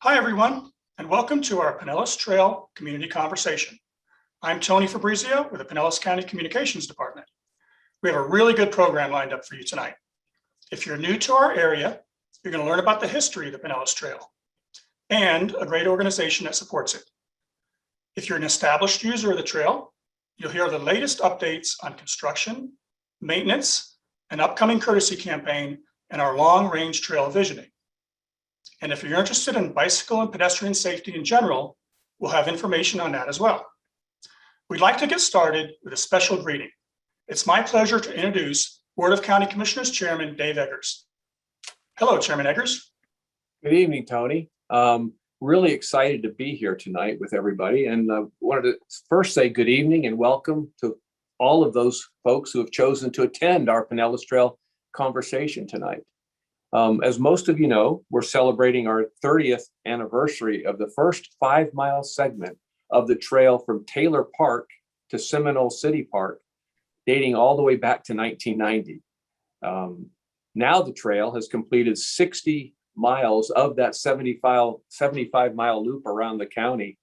Hi, everyone, and welcome to our Pinellas Trail Community Conversation. I'm Tony Fabrizio with the Pinellas County Communications Department. We have a really good program lined up for you tonight. If you're new to our area, you're going to learn about the history of the Pinellas Trail and a great organization that supports it. If you're an established user of the trail, you'll hear the latest updates on construction, maintenance, an upcoming courtesy campaign, and our long-range trail visioning. And if you're interested in bicycle and pedestrian safety in general, we'll have information on that as well. We'd like to get started with a special greeting. It's my pleasure to introduce Board of County Commissioners Chairman Dave Eggers. Hello, Chairman Eggers. Good evening, Tony. Really excited to be here tonight with everybody, and wanted to first say good evening and welcome to all of those folks who have chosen to attend our Pinellas Trail conversation tonight. As most of you know, we're celebrating our 30th anniversary of the first 5-mile segment of the trail from Taylor Park to Seminole City Park, dating all the way back to 1990. Now the trail has completed 60 miles of that 75-mile loop around the county,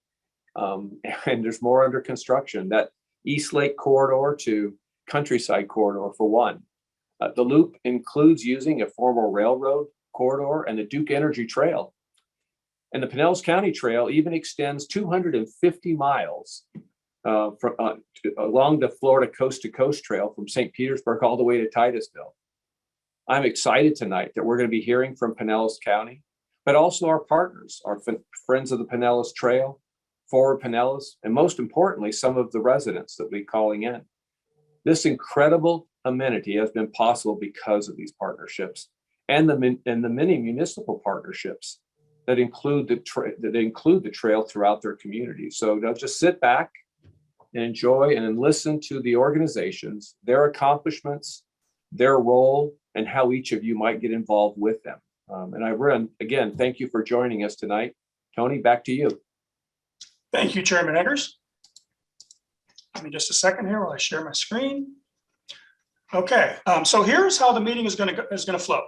and there's more under construction. That East Lake corridor to Countryside corridor for one. The loop includes using a former railroad corridor and the Duke Energy Trail. And the Pinellas County Trail even extends 250 miles along the Florida Coast to Coast Trail from St. Petersburg all the way to Titusville. I'm excited tonight that we're going to be hearing from Pinellas County, but also our partners, our friends of the Pinellas Trail, Forward Pinellas, and most importantly, some of the residents that we'll be calling in. This incredible amenity has been possible because of these partnerships and the many municipal partnerships that include the trail throughout their communities. So they'll just sit back and enjoy and listen to the organizations, their accomplishments, their role, and how each of you might get involved with them. Again, thank you for joining us tonight. Tony, back to you. Thank you, Chairman Eggers. Give me just a second here while I share my screen. Okay, so here's how the meeting is going to flow.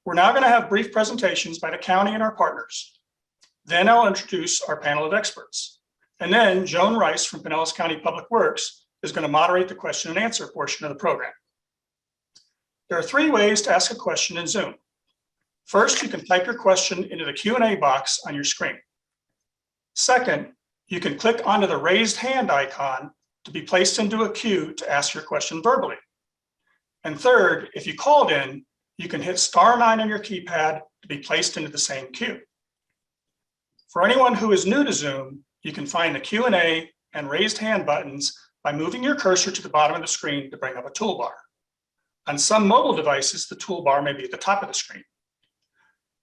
We're now going to have brief presentations by the county and our partners. Then I'll introduce our panel of experts. And then Joan Rice from Pinellas County Public Works is going to moderate the question and answer portion of the program. There are 3 ways to ask a question in Zoom. First, you can type your question into the Q&A box on your screen. Second, you can click onto the raised hand icon to be placed into a queue to ask your question verbally. And third, if you called in, you can hit *9 on your keypad to be placed into the same queue. For anyone who is new to Zoom, you can find the Q&A and raised hand buttons by moving your cursor to the bottom of the screen to bring up a toolbar. On some mobile devices, the toolbar may be at the top of the screen.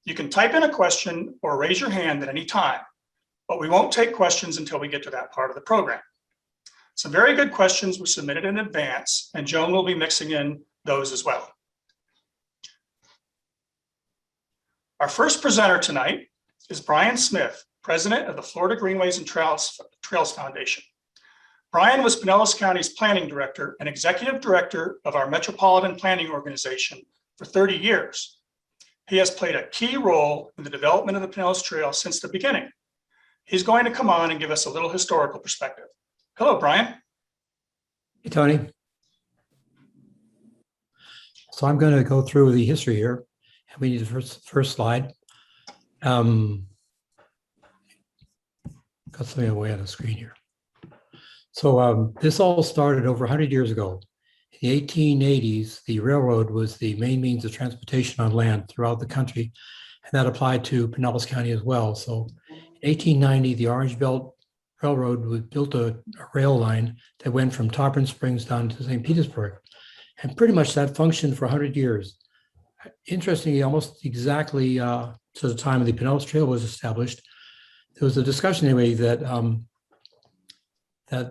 You can type in a question or raise your hand at any time, but we won't take questions until we get to that part of the program. Some very good questions were submitted in advance, and Joan will be mixing in those as well. Our first presenter tonight is Brian Smith, president of the Florida Greenways and Trails Foundation. Brian was Pinellas County's planning director and executive director of our metropolitan planning organization for 30 years. He has played a key role in the development of the Pinellas Trail since the beginning. He's going to come on and give us a little historical perspective. Hello, Brian. Hey, Tony. So I'm going to go through the history here. We need the first slide. Got something away on the screen here. So this all started over 100 years ago. In the 1880s, the railroad was the main means of transportation on land throughout the country, and that applied to Pinellas County as well. So in 1890, the Orange Belt Railroad built a rail line that went from Tarpon Springs down to St. Petersburg. And pretty much that functioned for 100 years. Interestingly, almost exactly to the time the Pinellas Trail was established, there was a discussion anyway that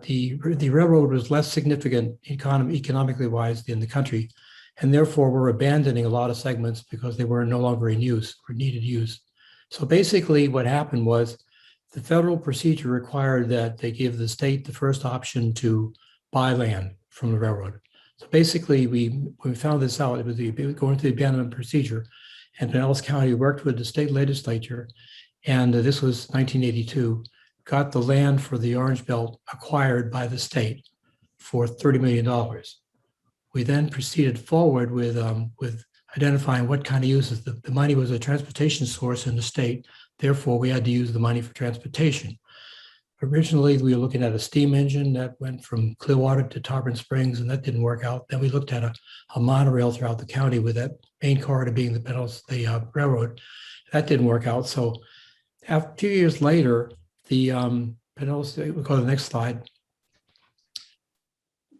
the railroad was less significant economically wise in the country, and therefore we're abandoning a lot of segments because they were no longer in use or needed use. So basically what happened was the federal procedure required that they give the state the first option to buy land from the railroad. So basically, when we found this out, it was going through the abandonment procedure, and Pinellas County worked with the state legislature And this was 1982, got the land for the Orange Belt acquired by the state for $30 million. We then proceeded forward with identifying what kind of uses. The money was a transportation source in the state. Therefore, we had to use the money for transportation. Originally, we were looking at a steam engine that went from Clearwater to Tarpon Springs, and that didn't work out. Then we looked at a monorail throughout the county, with that main corridor being the railroad. That didn't work out. So a few years later, the Pinellas, we'll go to the next slide.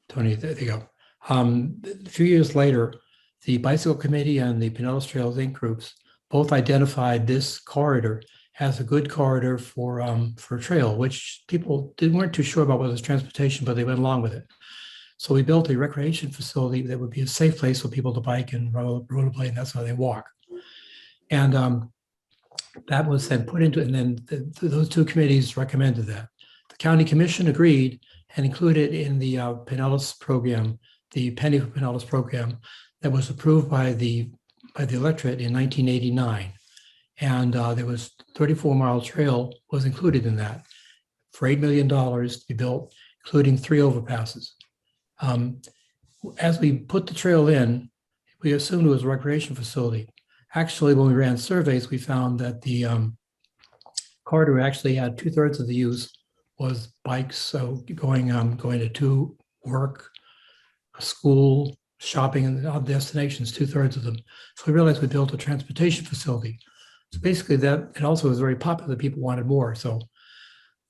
Tony, there you go. A few years later, the Bicycle Committee and the Pinellas Trails Inc. groups both identified this corridor as a good corridor for a trail, which people weren't too sure about whether it was transportation, but they went along with it. So we built a recreation facility that would be a safe place for people to bike and rollerblade, and that's how they walk. And that was then put into, and then those two committees recommended that. The county commission agreed and included in the Pinellas program, the Penny for Pinellas program that was approved by the electorate in 1989. And there was 34-mile trail was included in that for $8 million to be built, including 3 overpasses. As we put the trail in, we assumed it was a recreation facility. Actually, when we ran surveys, we found that the corridor actually had 2/3 of the use was bikes, so going to work, school, shopping, and other destinations, 2/3 of them. So we realized we built a transportation facility. So basically that, it also was very popular, people wanted more. So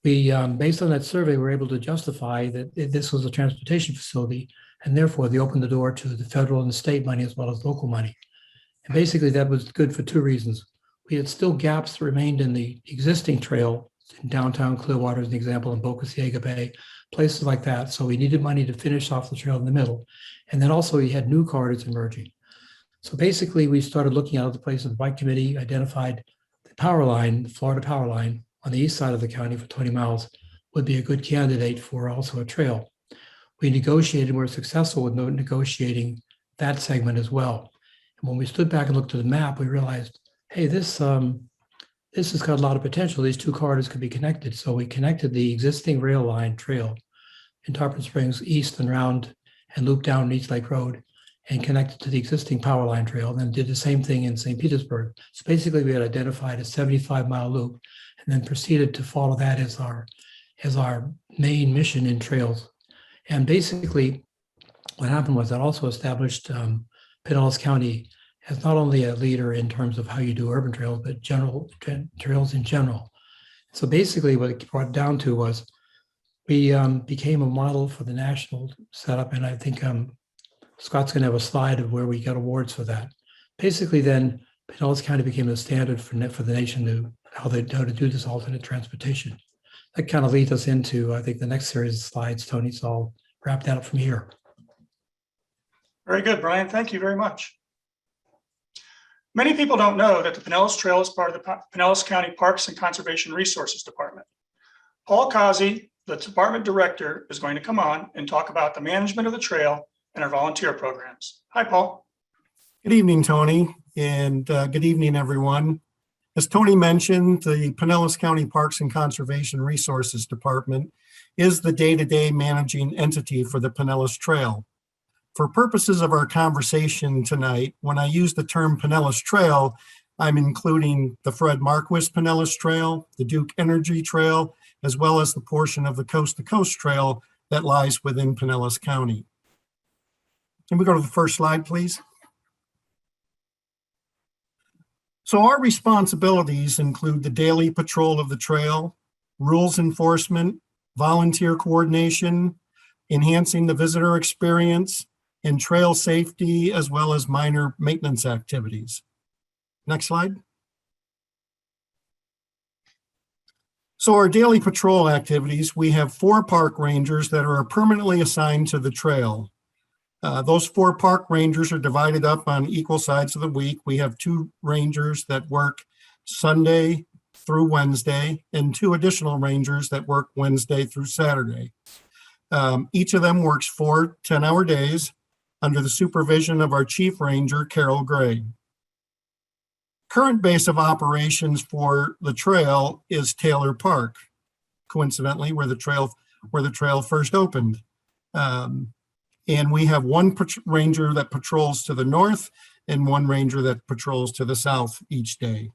we, based on that survey, were able to justify that this was a transportation facility, and therefore they opened the door to the federal and the state money as well as local money. And basically that was good for 2 reasons. We had still gaps that remained in the existing trail in downtown Clearwater, as an example, in Boca Ciega Bay, places like that. So we needed money to finish off the trail in the middle. And then also we had new corridors emerging. So basically we started looking at other places. The bike committee identified the power line, the Florida power line on the east side of the county for 20 miles would be a good candidate for also a trail. We negotiated, we were successful with negotiating that segment as well. And when we stood back and looked at the map, we realized, hey, this has got a lot of potential. These 2 corridors could be connected. So we connected the existing rail line trail in Tarpon Springs east and round and looped down East Lake Road and connected to the existing power line trail, and then did the same thing in St. Petersburg. So basically we had identified a 75-mile loop and then proceeded to follow that as our main mission in trails. And basically what happened was that also established Pinellas County as not only a leader in terms of how you do urban trails, but general trails in general. So basically what it brought down to was we became a model for the national setup, and I think Scott's going to have a slide of where we got awards for that. Basically, then Pinellas County became the standard for the nation to how to do this alternate transportation. That kind of leads us into, I think, the next series of slides, Tony. So I'll wrap that up from here. Very good, Brian. Thank you very much. Many people don't know that the Pinellas Trail is part of the Pinellas County Parks and Conservation Resources Department. Paul Qazi, the department director, is going to come on and talk about the management of the trail and our volunteer programs. Hi, Paul. Good evening, Tony, and good evening, everyone. As Tony mentioned, the Pinellas County Parks and Conservation Resources Department is the day-to-day managing entity for the Pinellas Trail. For purposes of our conversation tonight, when I use the term Pinellas Trail, I'm including the Fred Marquis Pinellas Trail, the Duke Energy Trail, as well as the portion of the Coast to Coast Trail that lies within Pinellas County. Can we go to the first slide, please? So our responsibilities include the daily patrol of the trail, rules enforcement, volunteer coordination, enhancing the visitor experience, and trail safety, as well as minor maintenance activities. Next slide. So our daily patrol activities, we have 4 park rangers that are permanently assigned to the trail. Those 4 park rangers are divided up on equal sides of the week. We have 2 rangers that work Sunday through Wednesday and 2 additional rangers that work Wednesday through Saturday. Each of them works 4 10-hour days under the supervision of our chief ranger, Carol Gray. Current base of operations for the trail is Taylor Park, coincidentally, where the trail first opened. And we have one ranger that patrols to the north and one ranger that patrols to the south each day.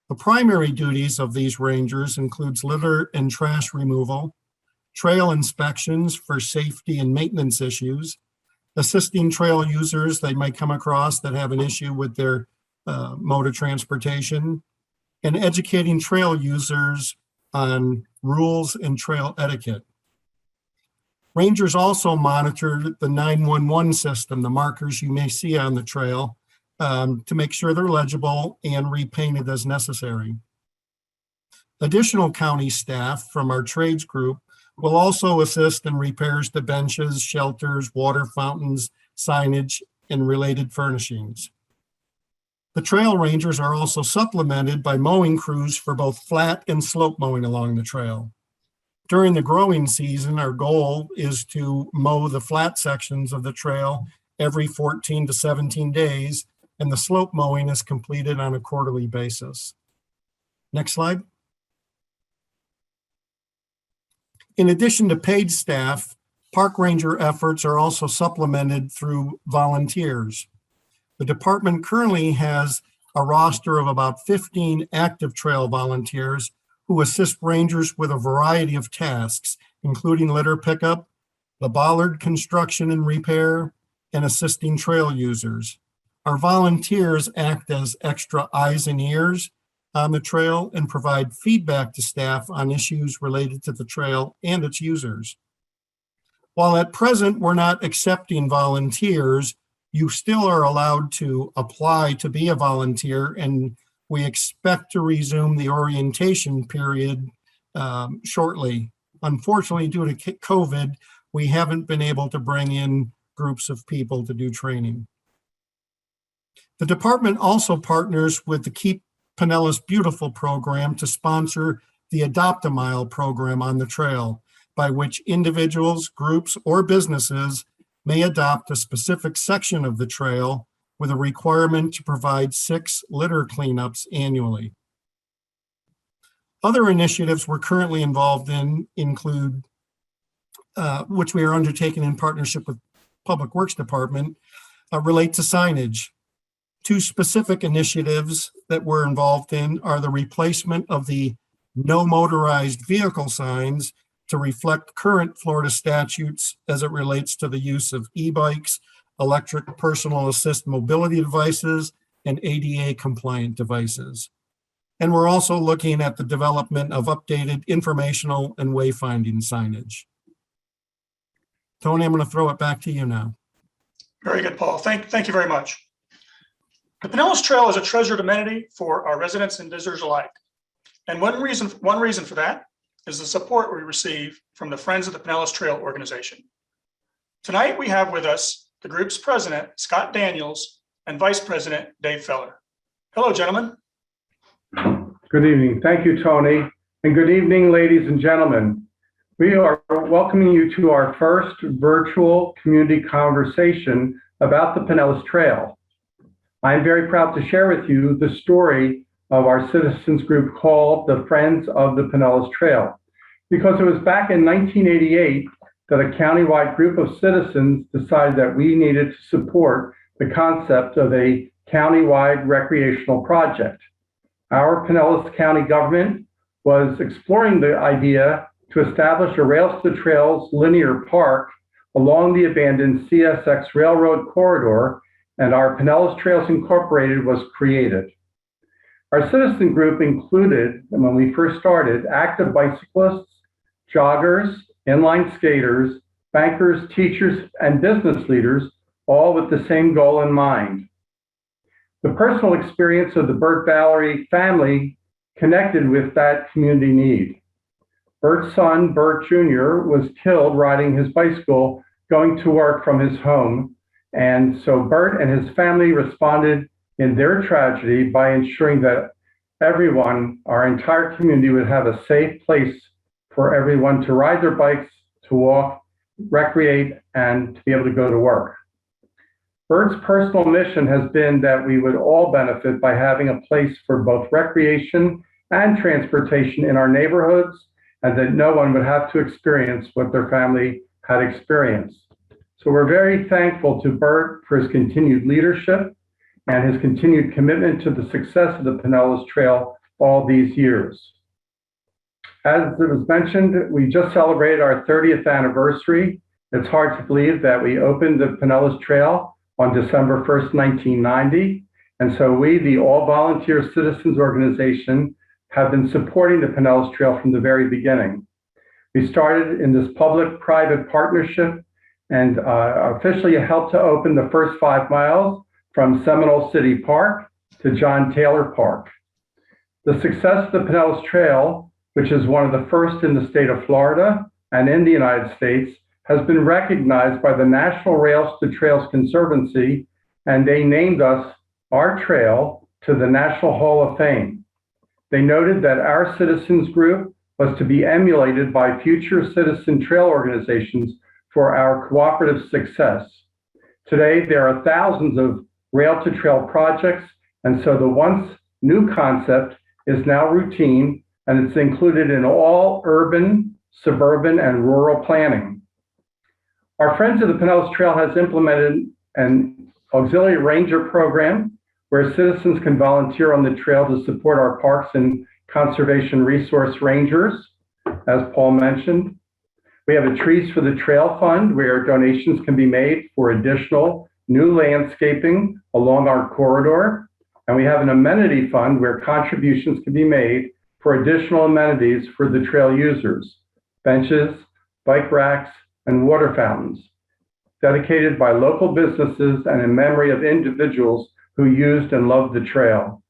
The primary duties of these rangers includes litter and trash removal, trail inspections for safety and maintenance issues, assisting trail users they might come across that have an issue with their mode of transportation, and educating trail users on rules and trail etiquette. Rangers also monitor the 911 system, the markers you may see on the trail, to make sure they're legible and repainted as necessary. Additional county staff from our trades group will also assist in repairs to benches, shelters, water fountains, signage, and related furnishings. The trail rangers are also supplemented by mowing crews for both flat and slope mowing along the trail. During the growing season, our goal is to mow the flat sections of the trail every 14 to 17 days, and the slope mowing is completed on a quarterly basis. Next slide. In addition to paid staff, park ranger efforts are also supplemented through volunteers. The department currently has a roster of about 15 active trail volunteers who assist rangers with a variety of tasks, including litter pickup, the bollard construction and repair, and assisting trail users. Our volunteers act as extra eyes and ears on the trail and provide feedback to staff on issues related to the trail and its users. While at present we're not accepting volunteers, you still are allowed to apply to be a volunteer, and we expect to resume the orientation period shortly. Unfortunately, due to COVID, we haven't been able to bring in groups of people to do training. The department also partners with the Keep Pinellas Beautiful program to sponsor the Adopt a Mile program on the trail, by which individuals, groups, or businesses may adopt a specific section of the trail with a requirement to provide 6 litter cleanups annually. Other initiatives we're currently involved in include, which we are undertaking in partnership with Public Works Department, relate to signage. 2 specific initiatives that we're involved in are the replacement of the no motorized vehicle signs to reflect current Florida statutes as it relates to the use of e-bikes, electric personal assist mobility devices, and ADA compliant devices. And we're also looking at the development of updated informational and wayfinding signage. Tony, I'm going to throw it back to you now. Very good, Paul. Thank you very much. The Pinellas Trail is a treasured amenity for our residents and visitors alike. And one reason for that is the support we receive from the Friends of the Pinellas Trail organization. Tonight, we have with us the group's president, Scott Daniels, and vice president, Dave Feller. Hello, gentlemen. Good evening. Thank you, Tony. And good evening, ladies and gentlemen. We are welcoming you to our first virtual community conversation about the Pinellas Trail. I'm very proud to share with you the story of our citizens group called the Friends of the Pinellas Trail, because it was back in 1988 that a countywide group of citizens decided that we needed to support the concept of a countywide recreational project. Our Pinellas County government was exploring the idea to establish a Rails to Trails linear park along the abandoned CSX Railroad corridor, and our Pinellas Trails Incorporated was created. Our citizen group included, when we first started, active bicyclists, joggers, inline skaters, bankers, teachers, and business leaders, all with the same goal in mind. The personal experience of the Burt Valerie family connected with that community need. Bert's son, Bert Jr., was killed riding his bicycle going to work from his home. And so Bert and his family responded in their tragedy by ensuring that everyone, our entire community, would have a safe place for everyone to ride their bikes, to walk, recreate, and to be able to go to work. Bert's personal mission has been that we would all benefit by having a place for both recreation and transportation in our neighborhoods, and that no one would have to experience what their family had experienced. So we're very thankful to Bert for his continued leadership and his continued commitment to the success of the Pinellas Trail all these years. As it was mentioned, we just celebrated our 30th anniversary. It's hard to believe that we opened the Pinellas Trail on December 1st, 1990. And so we, the all-volunteer citizens organization, have been supporting the Pinellas Trail from the very beginning. We started in this public-private partnership and officially helped to open the first 5 miles from Seminole City Park to John Taylor Park. The success of the Pinellas Trail, which is one of the first in the state of Florida and in the United States, has been recognized by the National Rails to Trails Conservancy, and they named us, our trail, to the National Hall of Fame. They noted that our citizens group was to be emulated by future citizen trail organizations for our cooperative success. Today, there are thousands of rail to trail projects, and so the once new concept is now routine, and it's included in all urban, suburban, and rural planning. Our Friends of the Pinellas Trail has implemented an auxiliary ranger program where citizens can volunteer on the trail to support our parks and conservation resource rangers, as Paul mentioned. We have a Trees for the Trail fund where donations can be made for additional new landscaping along our corridor. And we have an amenity fund where contributions can be made for additional amenities for the trail users, benches, bike racks, and water fountains, dedicated by local businesses and in memory of individuals who used and loved the trail.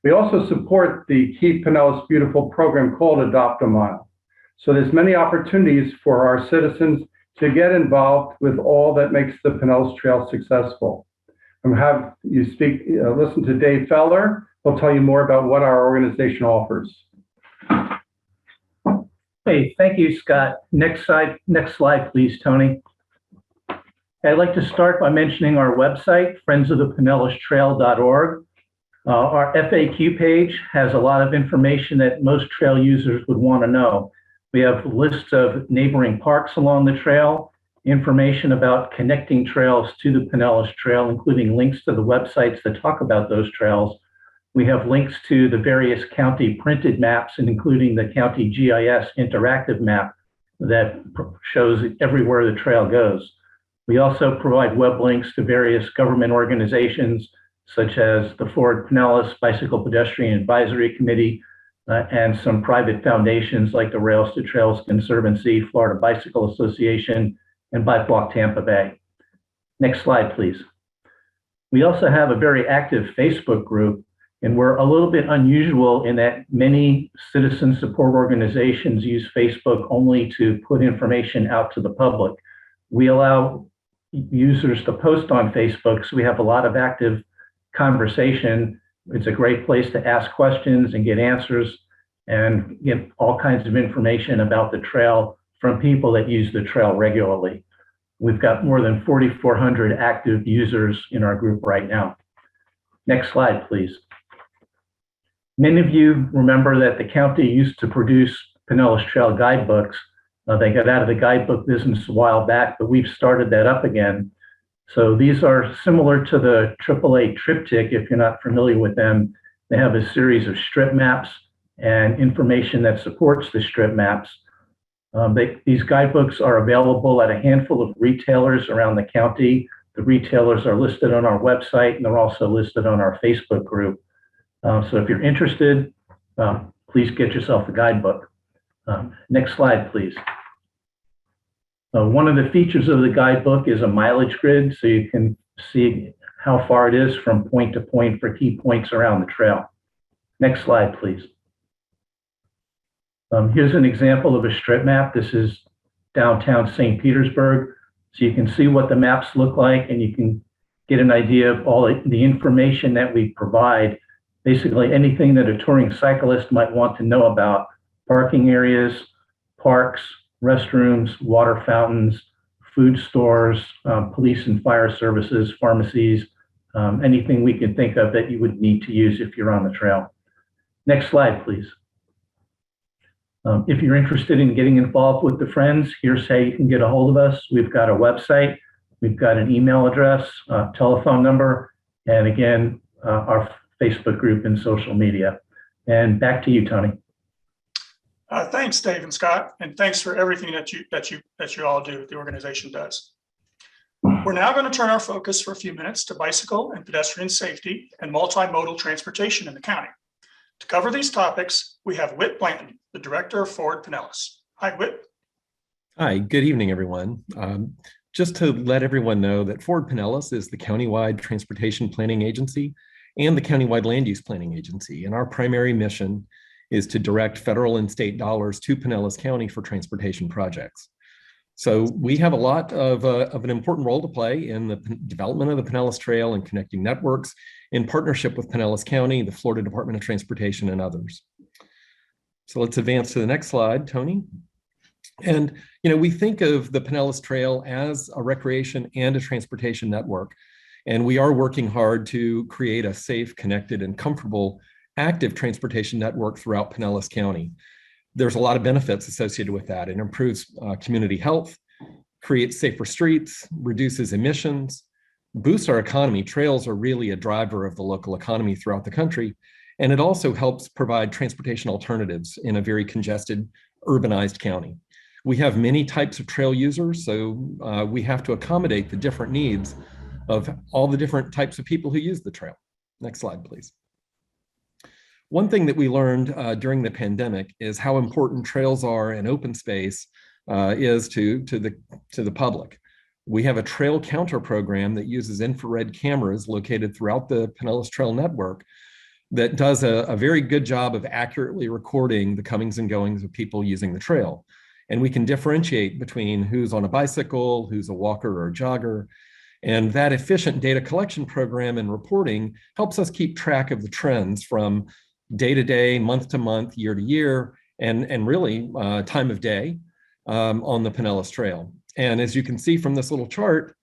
We also support the Keep Pinellas Beautiful program called Adopt a Mile. So there's many opportunities for our citizens to get involved with all that makes the Pinellas Trail successful. And have you listen to Dave Feller. He'll tell you more about what our organization offers. Hey, thank you, Scott. Next slide, please, Tony. I'd like to start by mentioning our website, friendsofthepinellas.trail.org. Our FAQ page has a lot of information that most trail users would want to know. We have lists of neighboring parks along the trail, information about connecting trails to the Pinellas Trail, including links to the websites that talk about those trails. We have links to the various county printed maps, and including the county GIS interactive map that shows everywhere the trail goes. We also provide web links to various government organizations, such as the Ford Pinellas Bicycle Pedestrian Advisory Committee, and some private foundations like the Rails to Trails Conservancy, Florida Bicycle Association, and Bike Walk Tampa Bay. Next slide, please. We also have a very active Facebook group, and we're a little bit unusual in that many citizen support organizations use Facebook only to put information out to the public. We allow users to post on Facebook, so we have a lot of active conversation. It's a great place to ask questions and get answers and get all kinds of information about the trail from people that use the trail regularly. We've got more than 4,400 active users in our group right now. Next slide, please. Many of you remember that the county used to produce Pinellas Trail guidebooks. They got out of the guidebook business a while back, but we've started that up again. So these are similar to the AAA Triptych, if you're not familiar with them. They have a series of strip maps and information that supports the strip maps. These guidebooks are available at a handful of retailers around the county. The retailers are listed on our website, and they're also listed on our Facebook group. So if you're interested, please get yourself a guidebook. Next slide, please. One of the features of the guidebook is a mileage grid, so you can see how far it is from point to point for key points around the trail. Next slide, please. Here's an example of a strip map. This is downtown St. Petersburg. So you can see what the maps look like, and you can get an idea of all the information that we provide. Basically anything that a touring cyclist might want to know about: parking areas, parks, restrooms, water fountains, food stores, police and fire services, pharmacies, anything we can think of that you would need to use if you're on the trail. Next slide, please. If you're interested in getting involved with the Friends, here's how you can get a hold of us. We've got a website, we've got an email address, telephone number, and again, our Facebook group and social media. And back to you, Tony. Thanks, Dave and Scott, and thanks for everything that you all do, the organization does. We're now going to turn our focus for a few minutes to bicycle and pedestrian safety and multimodal transportation in the county. To cover these topics, we have Whit Blanton, the director of Ford Pinellas. Hi, Whit. Hi, good evening, everyone. Just to let everyone know that Ford Pinellas is the countywide transportation planning agency and the countywide land use planning agency. And our primary mission is to direct federal and state dollars to Pinellas County for transportation projects. So we have a lot of an important role to play in the development of the Pinellas Trail and connecting networks in partnership with Pinellas County, the Florida Department of Transportation, and others. So let's advance to the next slide, Tony. And, we think of the Pinellas Trail as a recreation and a transportation network. And we are working hard to create a safe, connected, and comfortable active transportation network throughout Pinellas County. There's a lot of benefits associated with that. It improves community health, creates safer streets, reduces emissions, boosts our economy. Trails are really a driver of the local economy throughout the country. And it also helps provide transportation alternatives in a very congested, urbanized county. We have many types of trail users, so we have to accommodate the different needs of all the different types of people who use the trail. Next slide, please. One thing that we learned during the pandemic is how important trails are and open space is to the public. We have a trail counter program that uses infrared cameras located throughout the Pinellas Trail network that does a very good job of accurately recording the comings and goings of people using the trail. And we can differentiate between who's on a bicycle, who's a walker or a jogger. And that efficient data collection program and reporting helps us keep track of the trends from day to day, month to month, year to year, and really time of day on the Pinellas Trail. And as you can see from this little chart,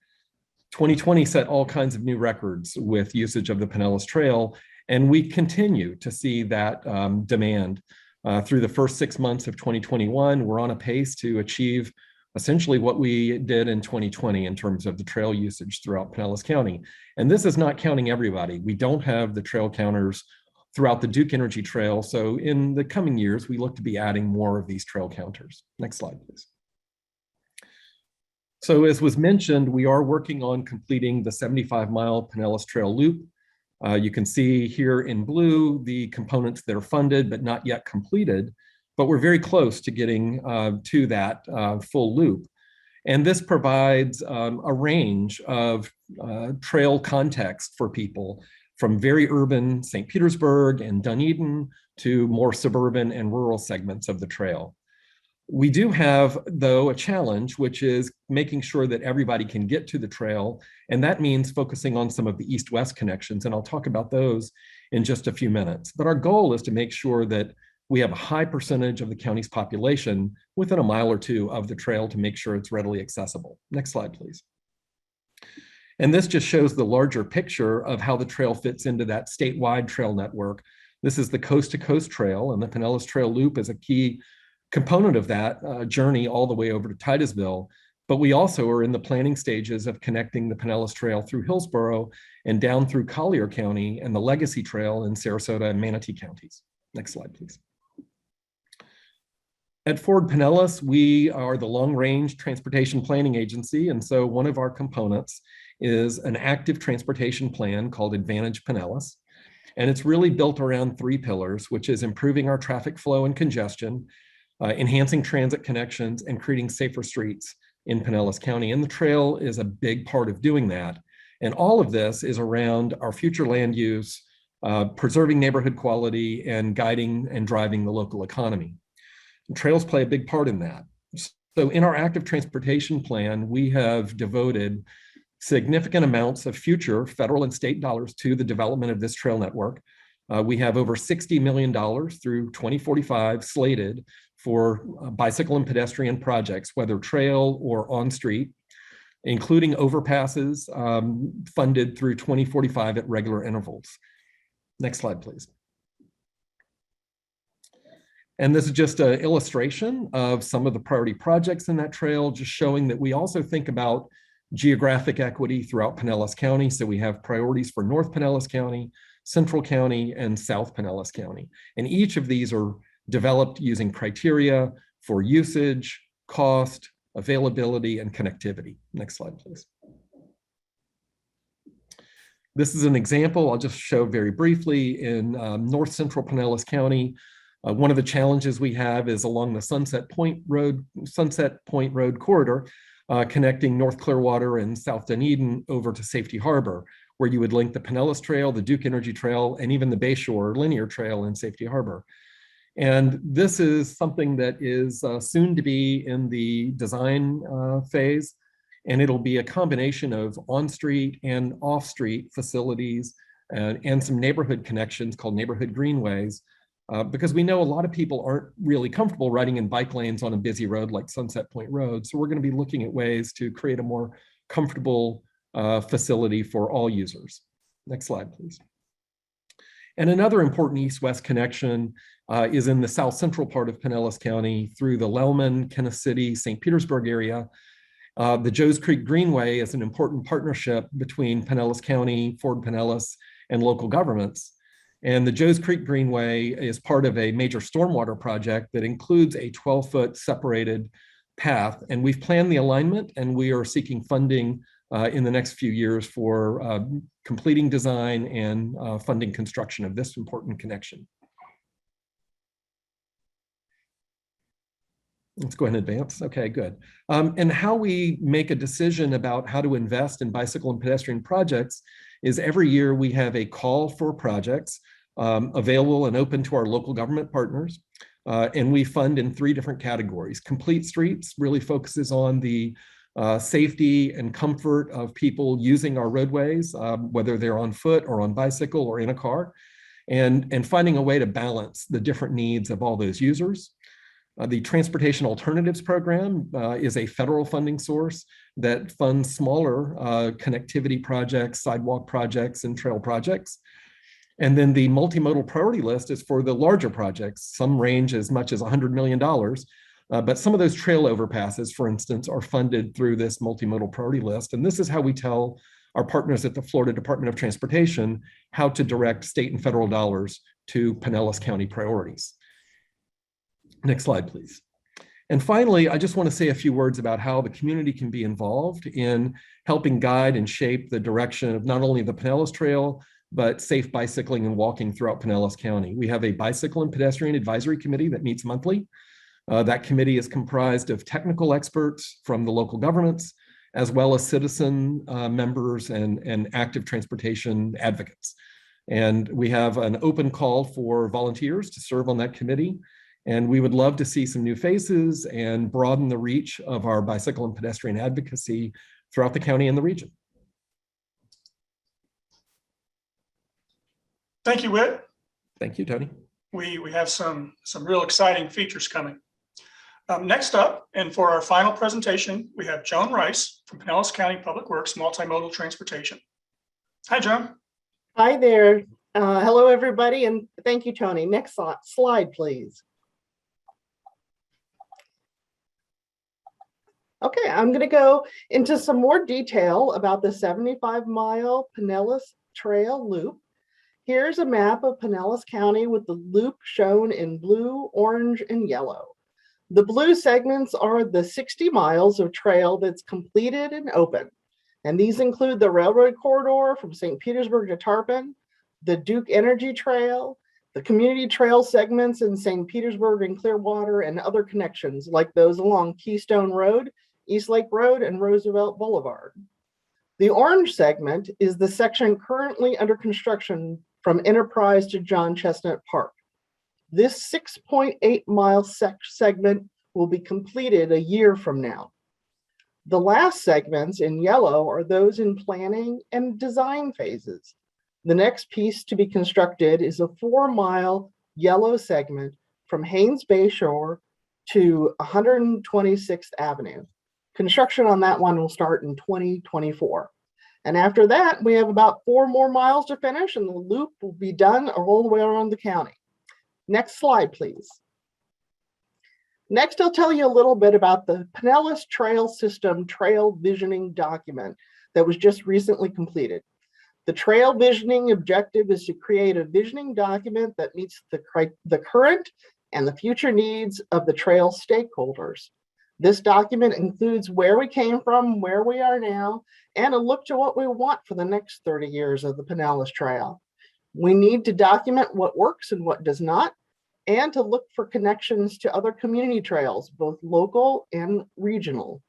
2020 set all kinds of new records with usage of the Pinellas Trail. And we continue to see that demand through the first 6 months of 2021. We're on a pace to achieve essentially what we did in 2020 in terms of the trail usage throughout Pinellas County. And this is not counting everybody. We don't have the trail counters throughout the Duke Energy Trail. So in the coming years, we look to be adding more of these trail counters. Next slide, please. So as was mentioned, we are working on completing the 75-mile Pinellas Trail loop. You can see here in blue the components that are funded but not yet completed, but we're very close to getting to that full loop. And this provides a range of trail context for people from very urban St. Petersburg and Dunedin to more suburban and rural segments of the trail. We do have, though, a challenge, which is making sure that everybody can get to the trail. And that means focusing on some of the east-west connections. And I'll talk about those in just a few minutes. But our goal is to make sure that we have a high percentage of the county's population within a mile or two of the trail to make sure it's readily accessible. Next slide, please. And this just shows the larger picture of how the trail fits into that statewide trail network. This is the coast-to-coast trail, and the Pinellas Trail Loop is a key component of that journey all the way over to Titusville. But we also are in the planning stages of connecting the Pinellas Trail through Hillsborough and down through Collier County and the Legacy Trail in Sarasota and Manatee counties. Next slide, please. At Ford Pinellas, we are the long-range transportation planning agency. And so one of our components is an active transportation plan called Advantage Pinellas. And it's really built around 3 pillars, which is improving our traffic flow and congestion, enhancing transit connections, and creating safer streets in Pinellas County. And the trail is a big part of doing that. And all of this is around our future land use, preserving neighborhood quality, and guiding and driving the local economy. And trails play a big part in that. So in our active transportation plan, we have devoted significant amounts of future federal and state dollars to the development of this trail network. We have over $60 million through 2045 slated for bicycle and pedestrian projects, whether trail or on street. including overpasses funded through 2045 at regular intervals. Next slide, please. And this is just an illustration of some of the priority projects in that trail, just showing that we also think about geographic equity throughout Pinellas County. So we have priorities for North Pinellas County, Central County, and South Pinellas County. And each of these are developed using criteria for usage, cost, availability, and connectivity. Next slide, please. This is an example I'll just show very briefly in North Central Pinellas County. One of the challenges we have is along the Sunset Point Road corridor, connecting North Clearwater and South Dunedin over to Safety Harbor, where you would link the Pinellas Trail, the Duke Energy Trail, and even the Bayshore Linear Trail in Safety Harbor. And this is something that is soon to be in the design phase, and it'll be a combination of on-street and off-street facilities and some neighborhood connections called neighborhood greenways, because we know a lot of people aren't really comfortable riding in bike lanes on a busy road like Sunset Point Road. So we're going to be looking at ways to create a more comfortable facility for all users. Next slide, please. And another important east-west connection is in the south central part of Pinellas County through the Lellman, Kenneth City, St. Petersburg area. The Joe's Creek Greenway is an important partnership between Pinellas County, Ford Pinellas, and local governments. And the Joe's Creek Greenway is part of a major stormwater project that includes a 12-foot separated path. And we've planned the alignment, and we are seeking funding in the next few years for completing design and funding construction of this important connection. Let's go ahead and advance. Okay, good. And how we make a decision about how to invest in bicycle and pedestrian projects is every year we have a call for projects available and open to our local government partners. And we fund in 3 different categories. Complete Streets really focuses on the safety and comfort of people using our roadways, whether they're on foot or on bicycle or in a car, and finding a way to balance the different needs of all those users. The Transportation Alternatives Program is a federal funding source that funds smaller connectivity projects, sidewalk projects, and trail projects. And then the multimodal priority list is for the larger projects. Some range as much as $100 million, but some of those trail overpasses, for instance, are funded through this multimodal priority list. And this is how we tell our partners at the Florida Department of Transportation how to direct state and federal dollars to Pinellas County priorities. Next slide, please. And finally, I just want to say a few words about how the community can be involved in helping guide and shape the direction of not only the Pinellas Trail, but safe bicycling and walking throughout Pinellas County. We have a Bicycle and Pedestrian Advisory Committee that meets monthly. That committee is comprised of technical experts from the local governments, as well as citizen members and active transportation advocates. And we have an open call for volunteers to serve on that committee. And we would love to see some new faces and broaden the reach of our bicycle and pedestrian advocacy throughout the county and the region. Thank you, Whit. Thank you, Tony. We have some real exciting features coming. Next up, and for our final presentation, we have Joan Rice from Pinellas County Public Works Multimodal Transportation. Hi, Joan. Hi there. Hello, everybody, and thank you, Tony. Next slide, please. Okay, I'm going to go into some more detail about the 75-mile Pinellas Trail Loop. Here's a map of Pinellas County with the loop shown in blue, orange, and yellow. The blue segments are the 60 miles of trail that's completed and open. And these include the railroad corridor from St. Petersburg to Tarpon, the Duke Energy Trail, the community trail segments in St. Petersburg and Clearwater, and other connections like those along Keystone Road, East Lake Road, and Roosevelt Boulevard. The orange segment is the section currently under construction from Enterprise to John Chestnut Park. This 6.8-mile segment will be completed a year from now. The last segments in yellow are those in planning and design phases. The next piece to be constructed is a 4-mile yellow segment from Haynes Bayshore to 126th Avenue. Construction on that one will start in 2024. And after that, we have about 4 more miles to finish and the loop will be done all the way around the county. Next slide, please. Next, I'll tell you a little bit about the Pinellas Trail System Trail Visioning document that was just recently completed. The trail visioning objective is to create a visioning document that meets the current and the future needs of the trail stakeholders. This document includes where we came from, where we are now, and a look to what we want for the next 30 years of the Pinellas Trail. We need to document what works and what does not, and to look for connections to other community trails, both local and regional.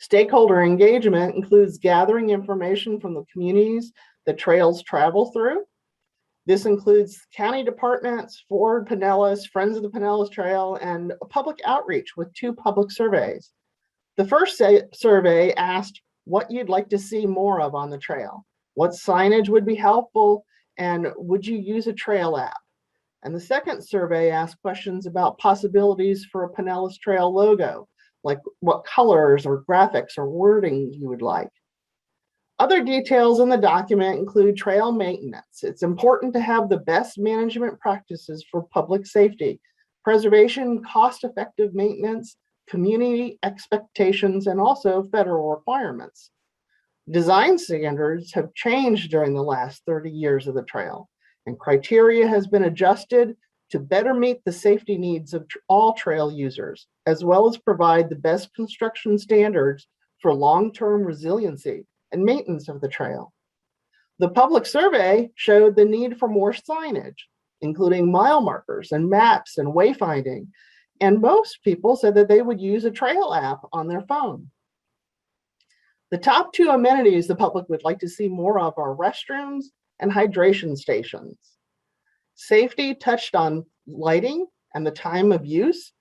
Stakeholder engagement includes gathering information from the communities the trails travel through. This includes county departments, Ford, Pinellas, Friends of the Pinellas Trail, and a public outreach with 2 public surveys. The first survey asked what you'd like to see more of on the trail, what signage would be helpful, and would you use a trail app? And the second survey asked questions about possibilities for a Pinellas Trail logo, like what colors or graphics or wording you would like. Other details in the document include trail maintenance. It's important to have the best management practices for public safety, preservation, cost-effective maintenance, community expectations, and also federal requirements. Design standards have changed during the last 30 years of the trail, and criteria has been adjusted to better meet the safety needs of all trail users, as well as provide the best construction standards for long-term resiliency and maintenance of the trail. The public survey showed the need for more signage, including mile markers and maps and wayfinding, and most people said that they would use a trail app on their phone. The top 2 amenities the public would like to see more of are restrooms and hydration stations. Safety touched on lighting and the time of use,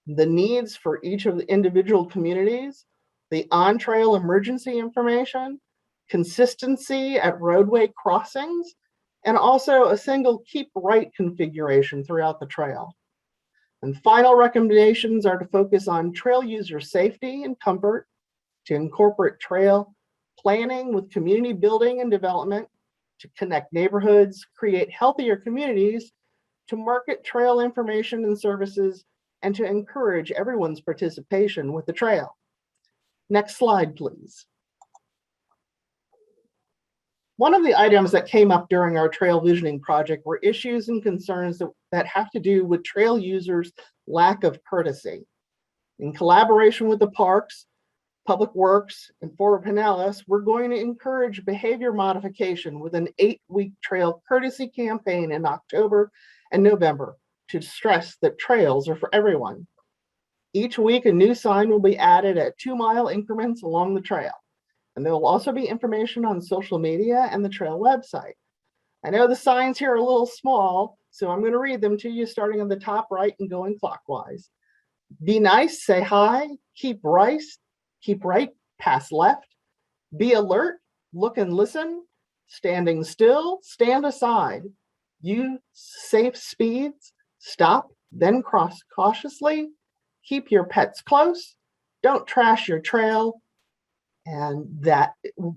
the needs for each of the individual communities, the on-trail emergency information, consistency at roadway crossings, and also a single keep right configuration throughout the trail. And final recommendations are to focus on trail user safety and comfort, to incorporate trail planning with community building and development, to connect neighborhoods, create healthier communities, to market trail information and services, and to encourage everyone's participation with the trail. Next slide, please. One of the items that came up during our trail visioning project were issues and concerns that have to do with trail users' lack of courtesy. In collaboration with the parks, Public Works, and Fort Pinellas, we're going to encourage behavior modification with an 8-week trail courtesy campaign in October and November to stress that trails are for everyone. Each week, a new sign will be added at 2-mile increments along the trail. And there will also be information on social media and the trail website. I know the signs here are a little small, so I'm going to read them to you starting on the top right and going clockwise. Be nice, say hi, keep right, pass left. Be alert, look and listen. Standing still, stand aside. Use safe speeds, stop, then cross cautiously. Keep your pets close. Don't trash your trail. And that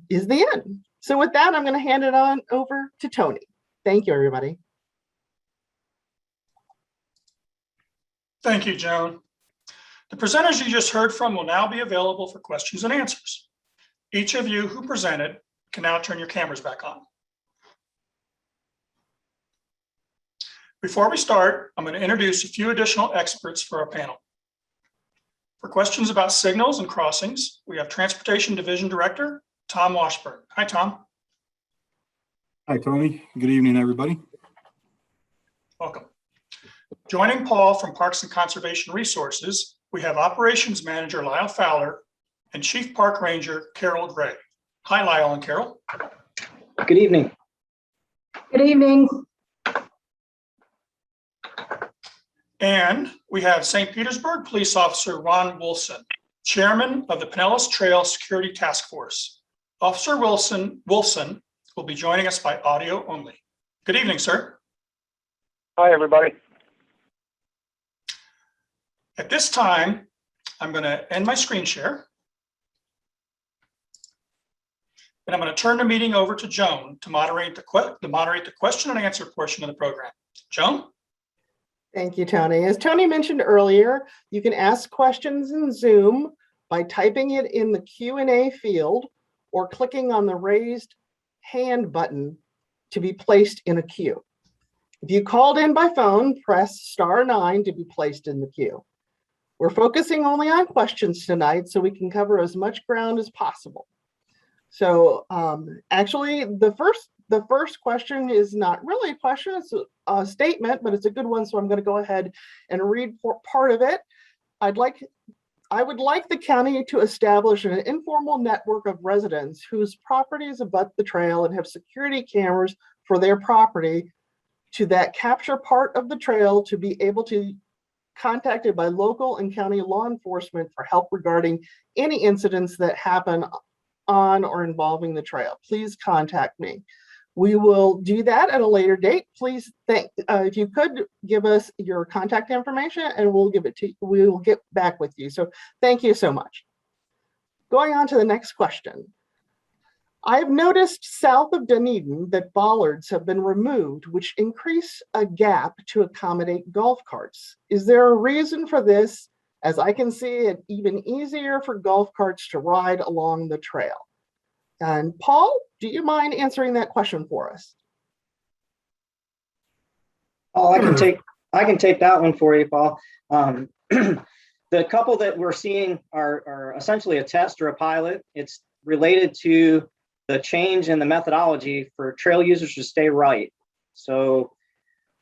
is the end. So with that, I'm going to hand it on over to Tony. Thank you, everybody. Thank you, Joan. The presenters you just heard from will now be available for questions and answers. Each of you who presented can now turn your cameras back on. Before we start, I'm going to introduce a few additional experts for our panel. For questions about signals and crossings, we have Transportation Division Director, Tom Washburn. Hi, Tom. Hi, Tony. Good evening, everybody. Welcome. Joining Paul from Parks and Conservation Resources, we have Operations Manager Lyle Fowler and Chief Park Ranger Carol Gray. Hi, Lyle and Carol. Good evening. Good evening. And we have St. Petersburg Police Officer Ron Wilson, Chairman of the Pinellas Trail Security Task Force. Officer Wilson will be joining us by audio only. Good evening, sir. Hi, everybody. At this time, I'm going to end my screen share. And I'm going to turn the meeting over to Joan to moderate the question and answer portion of the program. Joan? Thank you, Tony. As Tony mentioned earlier, you can ask questions in Zoom by typing it in the Q&A field or clicking on the raised hand button to be placed in a queue. If you called in by phone, press *9 to be placed in the queue. We're focusing only on questions tonight so we can cover as much ground as possible. So actually, the first question is not really a question, it's a statement, but it's a good one. So I'm going to go ahead and read part of it. I would like the county to establish an informal network of residents whose properties abut the trail and have security cameras for their property to that capture part of the trail to be able to contacted by local and county law enforcement for help regarding any incidents that happen on or involving the trail. Please contact me. We will do that at a later date. Please if you could give us your contact information and we will get back with you. So thank you so much. Going on to the next question. I've noticed south of Dunedin that bollards have been removed, which increase a gap to accommodate golf carts. Is there a reason for this? As I can see it even easier for golf carts to ride along the trail. And Paul, do you mind answering that question for us? Oh, I can take that one for you, Paul. The couple that we're seeing are essentially a test or a pilot. It's related to the change in the methodology for trail users to stay right. So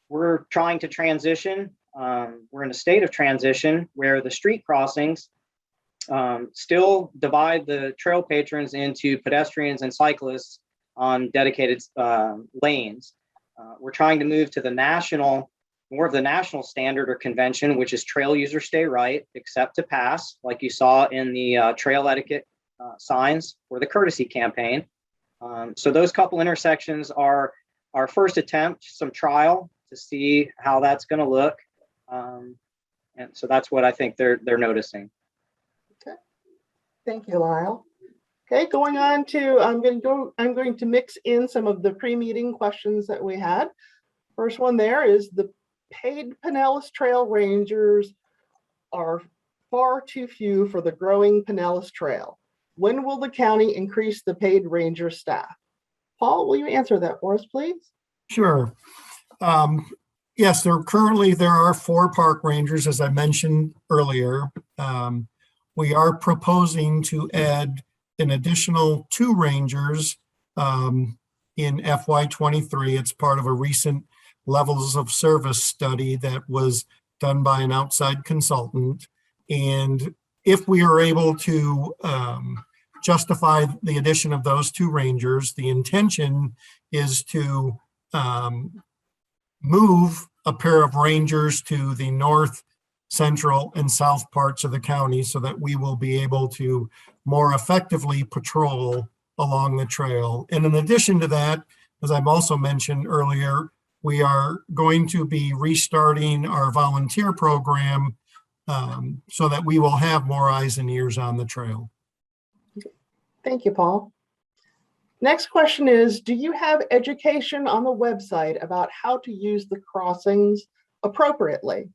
we're trying to transition. We're in a state of transition where the street crossings still divide the trail patrons into pedestrians and cyclists on dedicated lanes. We're trying to move to more of the national standard or convention, which is trail users stay right, except to pass, like you saw in the trail etiquette signs for the courtesy campaign. So those couple intersections are our first attempt, some trial to see how that's going to look. And so that's what I think they're noticing. Okay, thank you, Lyle. Okay, going on to, I'm going to mix in some of the pre-meeting questions that we had. First one there is the paid Pinellas Trail Rangers are far too few for the growing Pinellas Trail. When will the county increase the paid ranger staff? Paul, will you answer that for us, please? Sure. Yes, there are 4 park rangers, as I mentioned earlier. We are proposing to add an additional 2 rangers in FY23. It's part of a recent levels of service study that was done by an outside consultant. And if we are able to justify the addition of those 2 rangers, the intention is to move a pair of rangers to the north, central, and south parts of the county so that we will be able to more effectively patrol along the trail. And in addition to that, as I've also mentioned earlier, we are going to be restarting our volunteer program so that we will have more eyes and ears on the trail. Thank you, Paul. Next question is, do you have education on the website about how to use the crossings appropriately?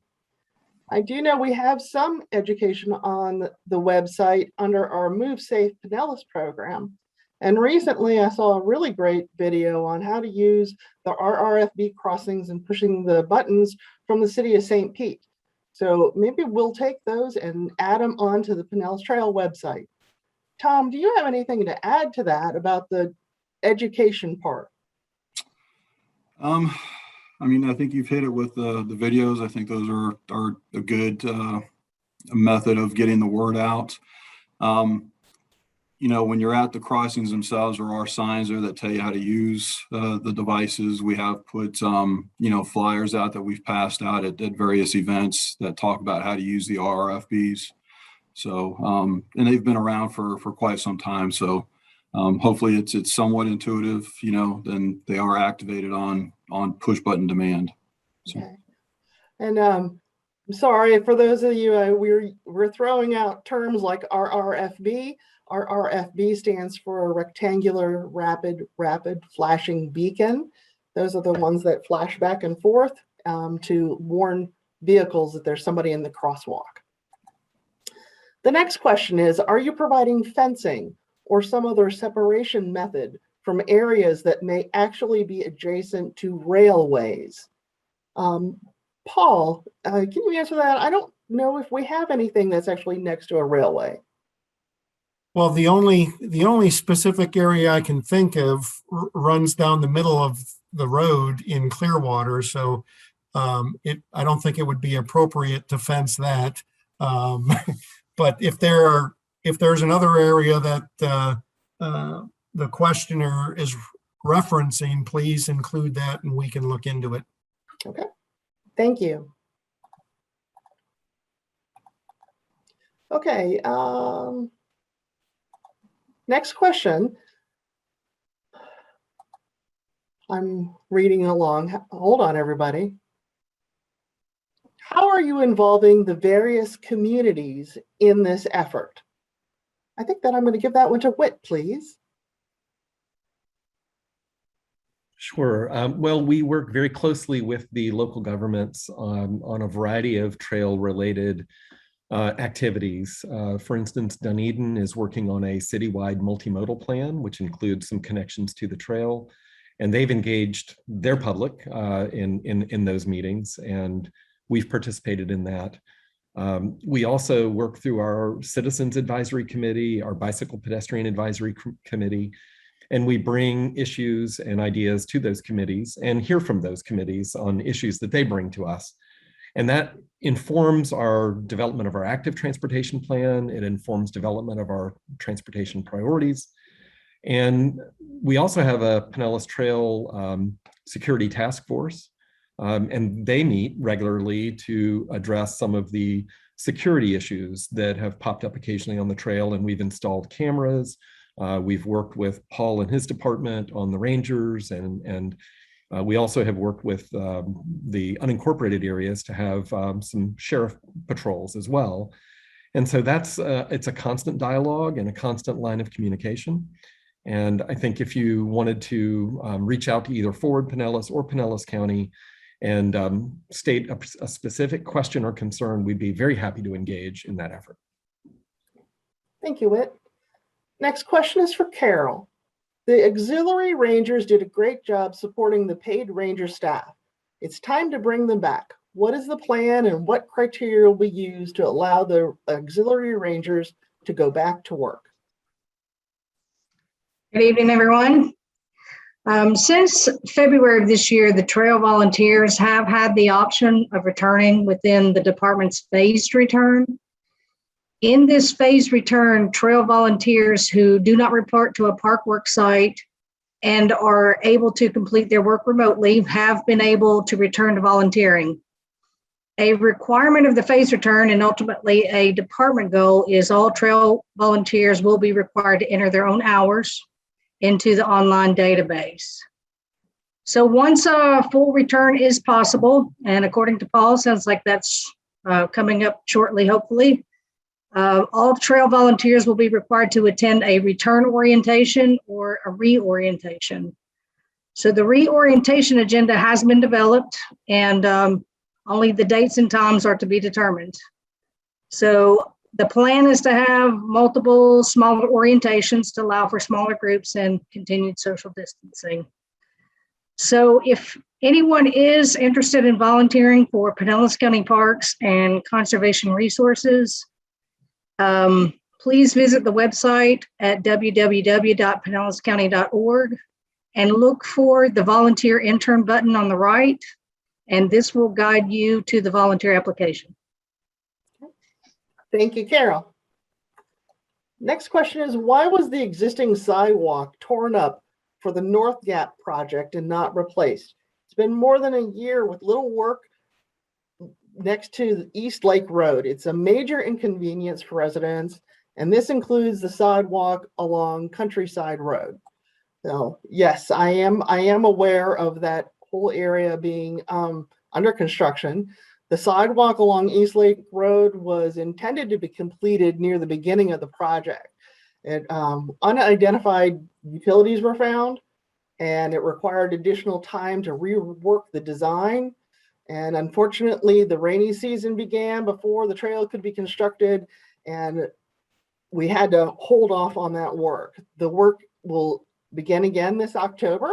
I do know we have some education on the website under our Move Safe Pinellas program. And recently I saw a really great video on how to use the RRFB crossings and pushing the buttons from the city of St. Pete. So maybe we'll take those and add them onto the Pinellas Trail website. Tom, do you have anything to add to that about the education part? I mean, I think you've hit it with the videos. I think those are a good method of getting the word out. You know, when you're at the crossings themselves, there are signs there that tell you how to use the devices. We have put, you know, flyers out that we've passed out at various events that talk about how to use the RRFBs. So, and they've been around for quite some time. So hopefully it's somewhat intuitive, you know, then they are activated on push button demand. So. Okay. And I'm sorry, for those of you, we're throwing out terms like RRFB. RRFB stands for rectangular rapid flashing beacon. Those are the ones that flash back and forth to warn vehicles that there's somebody in the crosswalk. The next question is, are you providing fencing or some other separation method from areas that may actually be adjacent to railways? Paul, can you answer that? I don't know if we have anything that's actually next to a railway. Well, the only specific area I can think of runs down the middle of the road in Clearwater. So I don't think it would be appropriate to fence that. But if there's another area that the questioner is referencing, please include that and we can look into it. Okay, thank you. Okay, next question. I'm reading along. Hold on, everybody. How are you involving the various communities in this effort? I think that I'm going to give that one to Whit, please. Sure. Well, we work very closely with the local governments on a variety of trail-related activities. For instance, Dunedin is working on a citywide multimodal plan, which includes some connections to the trail, and they've engaged their public in those meetings, and we've participated in that. We also work through our Citizens Advisory Committee, our Bicycle Pedestrian Advisory Committee, and we bring issues and ideas to those committees and hear from those committees on issues that they bring to us. And that informs our development of our active transportation plan. It informs development of our transportation priorities. And we also have a Pinellas Trail Security Task Force, and they meet regularly to address some of the security issues that have popped up occasionally on the trail. And we've installed cameras. We've worked with Paul and his department on the rangers, and we also have worked with the unincorporated areas to have some sheriff patrols as well. And so it's a constant dialogue and a constant line of communication. And I think if you wanted to reach out to either Forward Pinellas or Pinellas County and state a specific question or concern, we'd be very happy to engage in that effort. Thank you, Whit. Next question is for Carol. The auxiliary rangers did a great job supporting the paid ranger staff. It's time to bring them back. What is the plan and what criteria will be used to allow the auxiliary rangers to go back to work? Good evening, everyone. Since February of this year, the trail volunteers have had the option of returning within the department's phased return. In this phased return, trail volunteers who do not report to a park work site and are able to complete their work remotely have been able to return to volunteering. A requirement of the phased return and ultimately a department goal is all trail volunteers will be required to enter their own hours into the online database. So once a full return is possible, and according to Paul, sounds like that's coming up shortly, hopefully, all trail volunteers will be required to attend a return orientation or a reorientation. So the reorientation agenda has been developed, and only the dates and times are to be determined. So the plan is to have multiple smaller orientations to allow for smaller groups and continued social distancing. So if anyone is interested in volunteering for Pinellas County Parks and Conservation Resources, please visit the website at www.pinellascounty.org and look for the volunteer intern button on the right, and this will guide you to the volunteer application. Thank you, Carol. Next question is, why was the existing sidewalk torn up for the North Gap project and not replaced? It's been more than a year with little work next to the East Lake Road. It's a major inconvenience for residents, and this includes the sidewalk along Countryside Road. So yes, I am aware of that whole area being under construction. The sidewalk along East Lake Road was intended to be completed near the beginning of the project. Unidentified utilities were found, and it required additional time to rework the design. And unfortunately, the rainy season began before the trail could be constructed, and we had to hold off on that work. The work will begin again this October,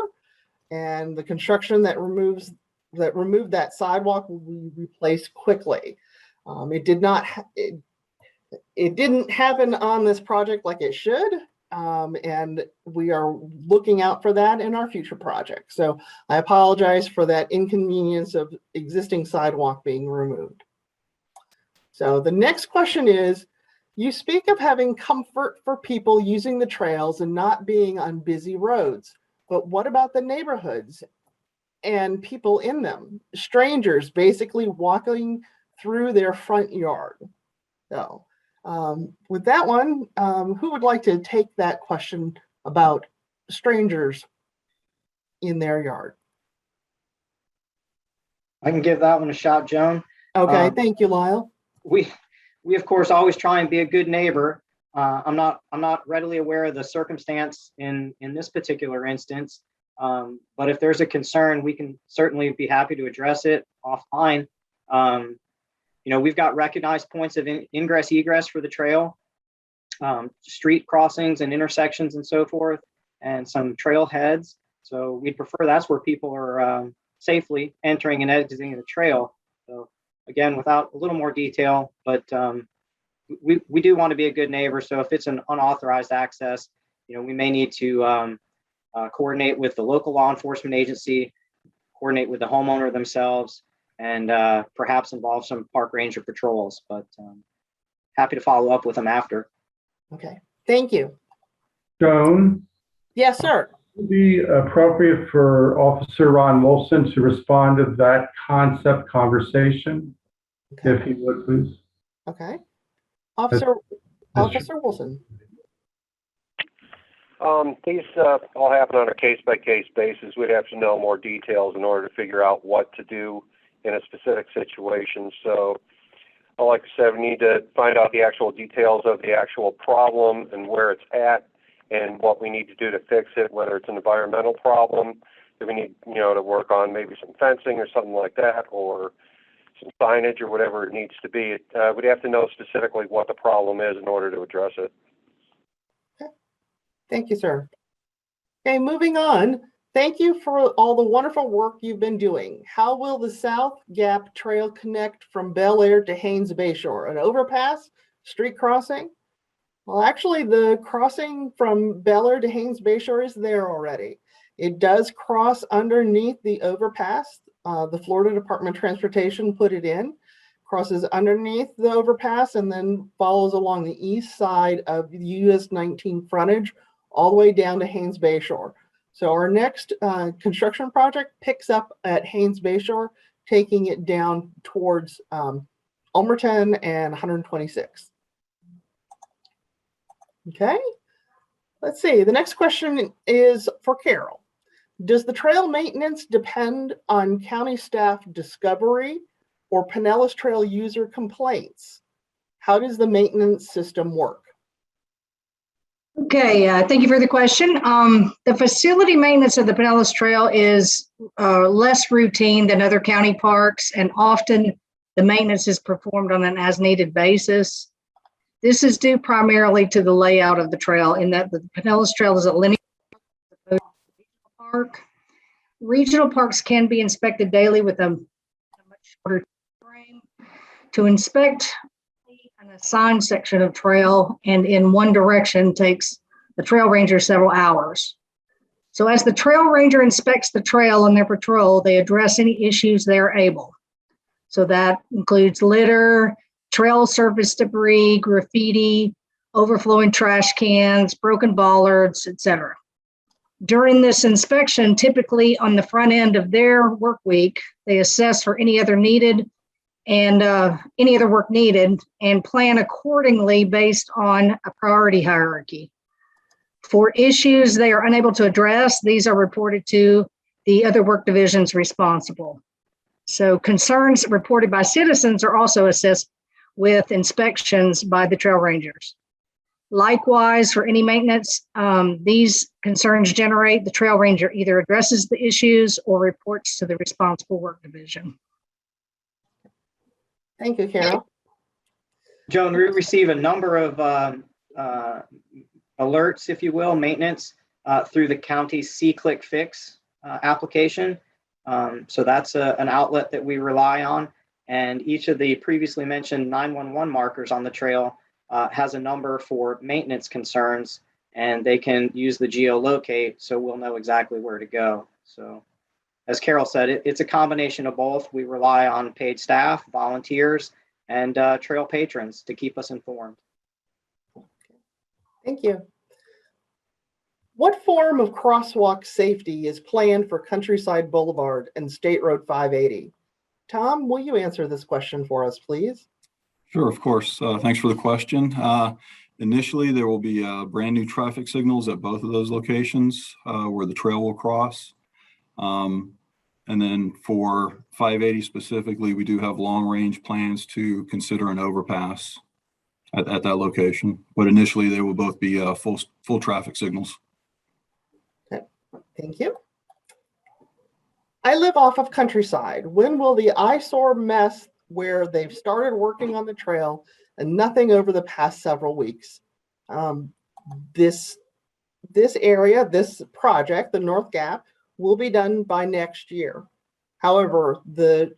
and the construction that removed that sidewalk will be replaced quickly. It didn't happen on this project like it should, and we are looking out for that in our future projects. So I apologize for that inconvenience of existing sidewalk being removed. So the next question is, you speak of having comfort for people using the trails and not being on busy roads, but what about the neighborhoods and people in them? Strangers basically walking through their front yard. So with that one, who would like to take that question about strangers in their yard? I can give that one a shot, Joan. Okay, thank you, Lyle. We of course always try and be a good neighbor. I'm not readily aware of the circumstance in this particular instance, but if there's a concern, we can certainly be happy to address it offline. We've got recognized points of ingress egress for the trail, street crossings and intersections and so forth, and some trail heads. So we'd prefer that's where people are safely entering and exiting the trail. So again, without a little more detail, but we do want to be a good neighbor. So if it's an unauthorized access, we may need to coordinate with the local law enforcement agency, coordinate with the homeowner themselves, and perhaps involve some park ranger patrols, but happy to follow up with them after. Okay, thank you. Joan, Yes, sir. would it be appropriate for Officer Ron Wilson to respond to that concept conversation, Okay. if he would, please? Okay. Officer Wilson. These all happen on a case-by-case basis. We'd have to know more details in order to figure out what to do in a specific situation. So, like I said, we need to find out the actual details of the actual problem and where it's at and what we need to do to fix it, whether it's an environmental problem, that we need, to work on maybe some fencing or something like that, or some signage or whatever it needs to be. We'd have to know specifically what the problem is in order to address it. Thank you, sir. Okay, moving on. Thank you for all the wonderful work you've been doing. How will the South Gap Trail connect from Bel Air to Haynes Bayshore? An overpass, street crossing? Well, actually, the crossing from Bel Air to Haynes Bayshore is there already. It does cross underneath the overpass. The Florida Department of Transportation put it in, crosses underneath the overpass, and then follows along the east side of the US 19 frontage all the way down to Haynes Bayshore. So our next construction project picks up at Haynes Bayshore, taking it down towards Ulmerton and 126. Okay, let's see. The next question is for Carol. Does the trail maintenance depend on county staff discovery or Pinellas Trail user complaints? How does the maintenance system work? Okay, thank you for the question. The facility maintenance of the Pinellas Trail is less routine than other county parks, and often the maintenance is performed on an as-needed basis. This is due primarily to the layout of the trail, in that the Pinellas Trail is a linear park. Regional parks can be inspected daily with a much shorter frame. To inspect an assigned section of trail and in one direction takes the trail ranger several hours. So as the trail ranger inspects the trail on their patrol, they address any issues they are able. So that includes litter, trail surface debris, graffiti, overflowing trash cans, broken bollards, etc. During this inspection, typically on the front end of their work week, they assess for any other needed and any other work needed and plan accordingly based on a priority hierarchy. For issues they are unable to address, these are reported to the other work divisions responsible. So concerns reported by citizens are also assessed with inspections by the trail rangers. Likewise, for any maintenance, these concerns generate, the trail ranger either addresses the issues or reports to the responsible work division. Thank you, Carol. Joan, we receive a number of alerts, if you will, maintenance through the county's C-Click Fix application. So that's an outlet that we rely on. And each of the previously mentioned 911 markers on the trail has a number for maintenance concerns, and they can use the geolocate so we'll know exactly where to go. So as Carol said, it's a combination of both. We rely on paid staff, volunteers, and trail patrons to keep us informed. Thank you. What form of crosswalk safety is planned for Countryside Boulevard and State Road 580? Tom, will you answer this question for us, please? Sure, of course. Thanks for the question. Initially, there will be brand new traffic signals at both of those locations where the trail will cross. And then for 580 specifically, we do have long-range plans to consider an overpass at that location. But initially, they will both be full traffic signals. Okay, thank you. I live off of Countryside. When will the eyesore mess where they've started working on the trail and nothing over the past several weeks? This area, this project, the North Gap, will be done by next year. However, the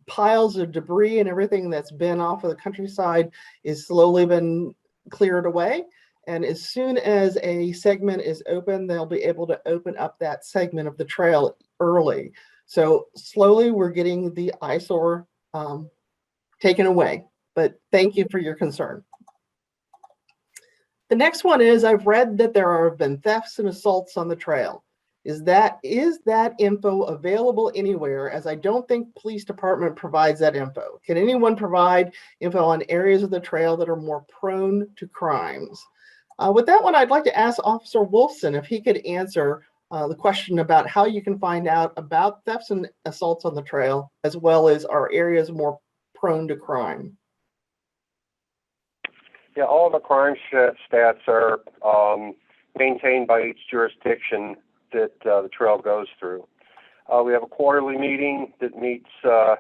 piles of debris and everything that's been off of the Countryside is slowly been cleared away. And as soon as a segment is open, they'll be able to open up that segment of the trail early. So slowly we're getting the eyesore taken away, but thank you for your concern. The next one is, I've read that there have been thefts and assaults on the trail. Is that info available anywhere, as I don't think police department provides that info? Can anyone provide info on areas of the trail that are more prone to crimes? With that one, I'd like to ask Officer Wolfson if he could answer the question about how you can find out about thefts and assaults on the trail, as well as are areas more prone to crime. Yeah, all the crime stats are maintained by each jurisdiction that the trail goes through. We have a quarterly meeting that meets for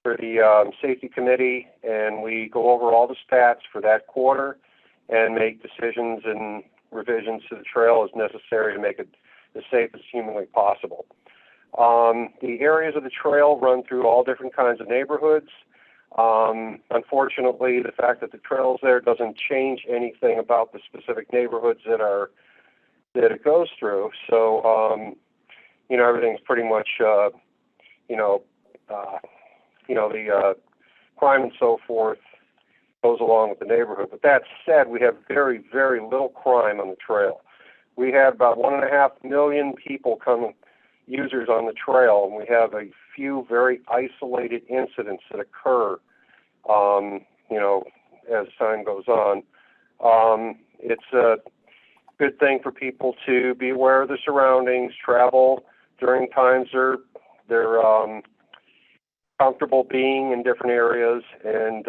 the safety committee, and we go over all the stats for that quarter and make decisions and revisions to the trail as necessary to make it as safe as humanly possible. The areas of the trail run through all different kinds of neighborhoods. Unfortunately, the fact that the trail's there doesn't change anything about the specific neighborhoods that it goes through. So, everything's pretty much, the crime and so forth goes along with the neighborhood. But that said, we have very, very little crime on the trail. We have about 1.5 million users on the trail, and we have a few very isolated incidents that occur, as time goes on. It's a good thing for people to be aware of the surroundings, travel during times they're comfortable being in different areas, and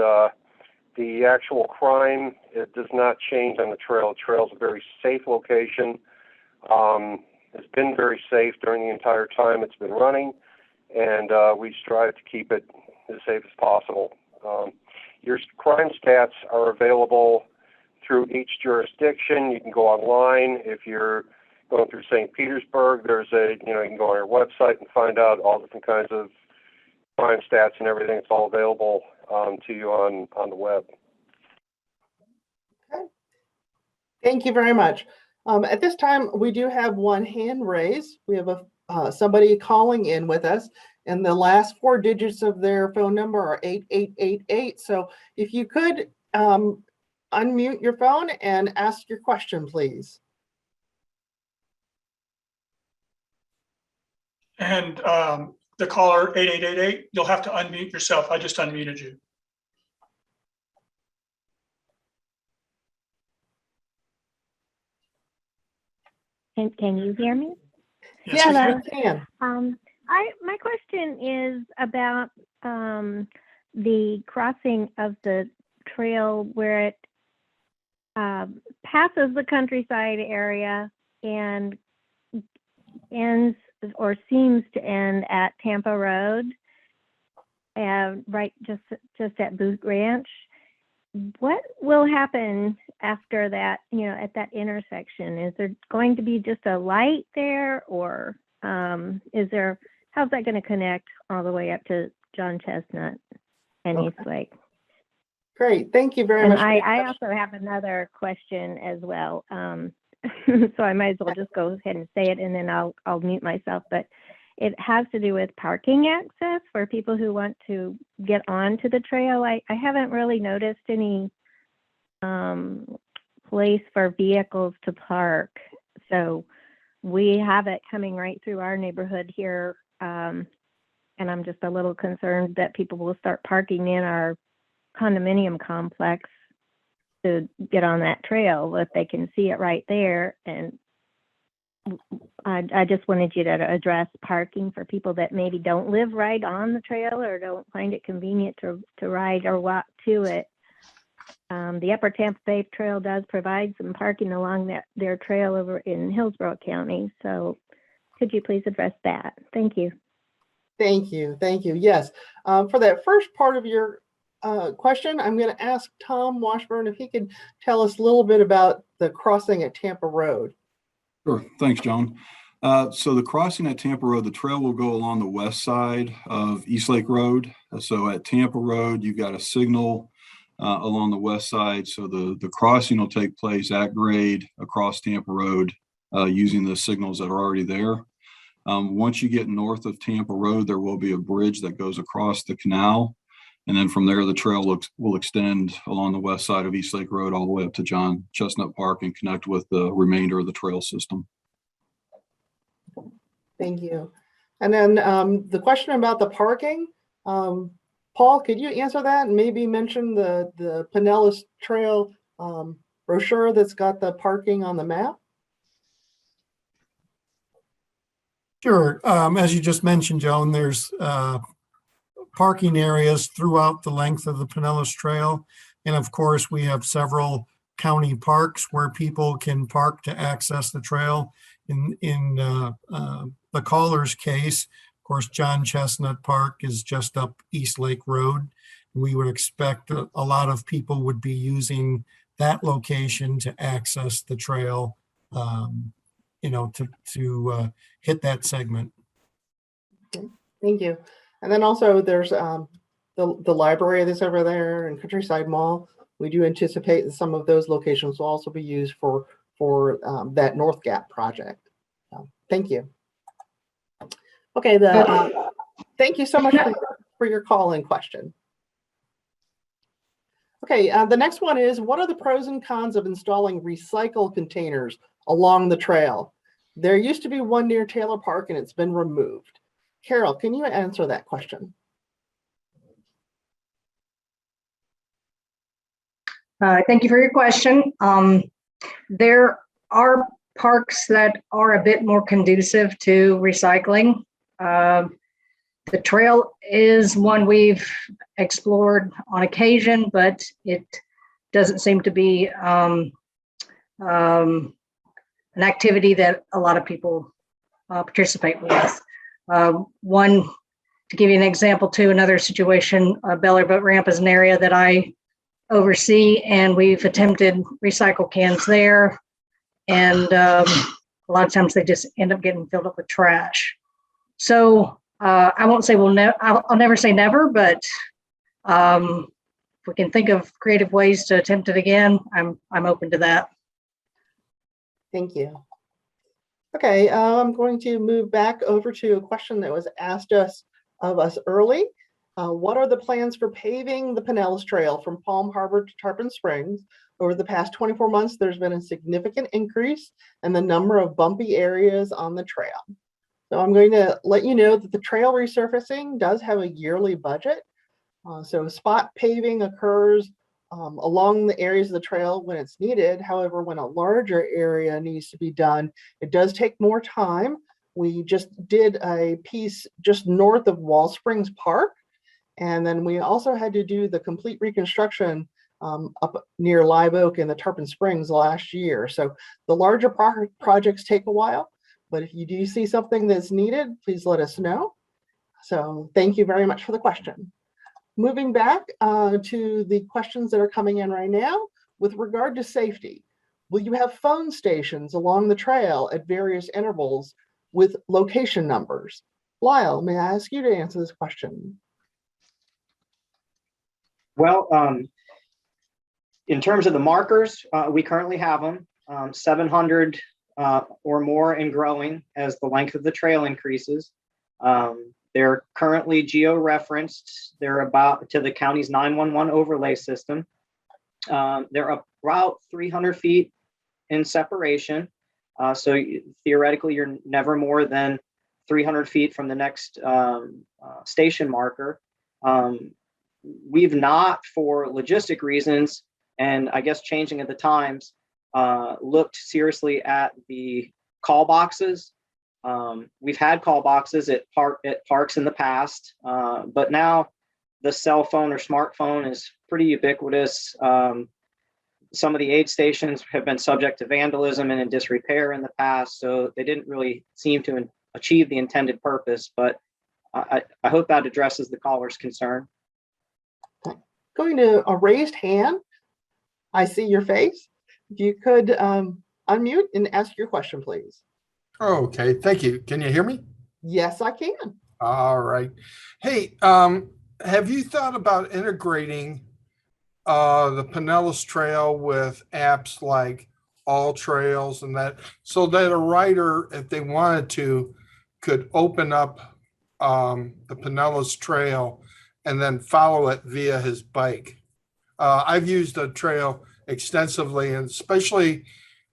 the actual crime, it does not change on the trail. The trail's a very safe location. It's been very safe during the entire time it's been running, and we strive to keep it as safe as possible. Your crime stats are available through each jurisdiction. You can go online. If you're going through St. Petersburg, you can go on our website and find out all different kinds of crime stats and everything. It's all available to you on the web. Okay. Thank you very much. At this time, we do have one hand raised. We have somebody calling in with us, and the last 4 digits of their phone number are 8888. So if you could unmute your phone and ask your question, please. And the caller 8888, you'll have to unmute yourself. I just unmuted you. Can you hear me? Yes, we can. My question is about the crossing of the trail where it passes the countryside area and ends or seems to end at Tampa Road, right just at Boot Ranch. What will happen after that, at that intersection? Is there going to be just a light there, or how's that going to connect all the way up to John Chestnut and Okay. East Lake? Great, thank you very And much. I also have another question as well. So I might as well just go ahead and say it, and then I'll mute myself. But it has to do with parking access for people who want to get onto the trail. I haven't really noticed any place for vehicles to park. So we have it coming right through our neighborhood here. And I'm just a little concerned that people will start parking in our condominium complex to get on that trail if they can see it right there. And I just wanted you to address parking for people that maybe don't live right on the trail or don't find it convenient to ride or walk to it. The Upper Tampa Bay Trail does provide some parking along their trail over in Hillsborough County. So could you please address that? Thank you. Thank you. Yes, for that first part of your question, I'm going to ask Tom Washburn if he could tell us a little bit about the crossing at Tampa Road. Sure. Thanks, Joan. So the crossing at Tampa Road, the trail will go along the west side of East Lake Road. So at Tampa Road, you've got a signal along the west side. So the crossing will take place at grade across Tampa Road using the signals that are already there. Once you get north of Tampa Road, there will be a bridge that goes across the canal. And then from there, the trail will extend along the west side of East Lake Road all the way up to John Chestnut Park and connect with the remainder of the trail system. Thank you. And then the question about the parking, Paul, could you answer that and maybe mention the Pinellas Trail brochure that's got the parking on the map? Sure. As you just mentioned, Joan, there's parking areas throughout the length of the Pinellas Trail. And of course, we have several county parks where people can park to access the trail. In the caller's case, of course, John Chestnut Park is just up East Lake Road. We would expect a lot of people would be using that location to access the trail, to hit that segment. Okay, thank you. And then also there's the library that's over there and Countryside Mall. We do anticipate that some of those locations will also be used for that North Gap project. Thank you. Okay, thank you so much for your call and question. Okay, the next one is, what are the pros and cons of installing recycle containers along the trail? There used to be one near Taylor Park and it's been removed. Carol, can you answer that question? Thank you for your question. There are parks that are a bit more conducive to recycling. The trail is one we've explored on occasion, but it doesn't seem to be an activity that a lot of people participate with. One, to give you an example too, another situation, Bel Boat Ramp is an area that I oversee, and we've attempted recycle cans there. And a lot of times they just end up getting filled up with trash. So I won't say I'll never say never, but if we can think of creative ways to attempt it again, I'm open to that. Thank you. Okay, I'm going to move back over to a question that was asked of us early. What are the plans for paving the Pinellas Trail from Palm Harbor to Tarpon Springs? Over the past 24 months, there's been a significant increase in the number of bumpy areas on the trail. So I'm going to let you know that the trail resurfacing does have a yearly budget. So spot paving occurs along the areas of the trail when it's needed. However, when a larger area needs to be done, it does take more time. We just did a piece just north of Wall Springs Park. And then we also had to do the complete reconstruction up near Live Oak and the Tarpon Springs last year. So the larger projects take a while, but if you do see something that's needed, please let us know. So thank you very much for the question. Moving back to the questions that are coming in right now, with regard to safety, will you have phone stations along the trail at various intervals with location numbers? Lyle, may I ask you to answer this question? Well, in terms of the markers, we currently have them 700 or more and growing as the length of the trail increases. They're currently geo-referenced. They're about to the county's 911 overlay system. They're about 300 feet in separation. So theoretically, you're never more than 300 feet from the next station marker. We've not, for logistic reasons, and I guess changing at the times, looked seriously at the call boxes. We've had call boxes at parks in the past, but now the cell phone or smartphone is pretty ubiquitous. Some of the aid stations have been subject to vandalism and in disrepair in the past, so they didn't really seem to achieve the intended purpose, but I hope that addresses the caller's concern. Going to a raised hand. I see your face. If you could unmute and ask your question, please. Okay, thank you. Can you hear me? Yes, I can. All right. Hey, have you thought about integrating the Pinellas Trail with apps like All Trails and that, so that a rider, if they wanted to, could open up the Pinellas Trail and then follow it via his bike? I've used the trail extensively, and especially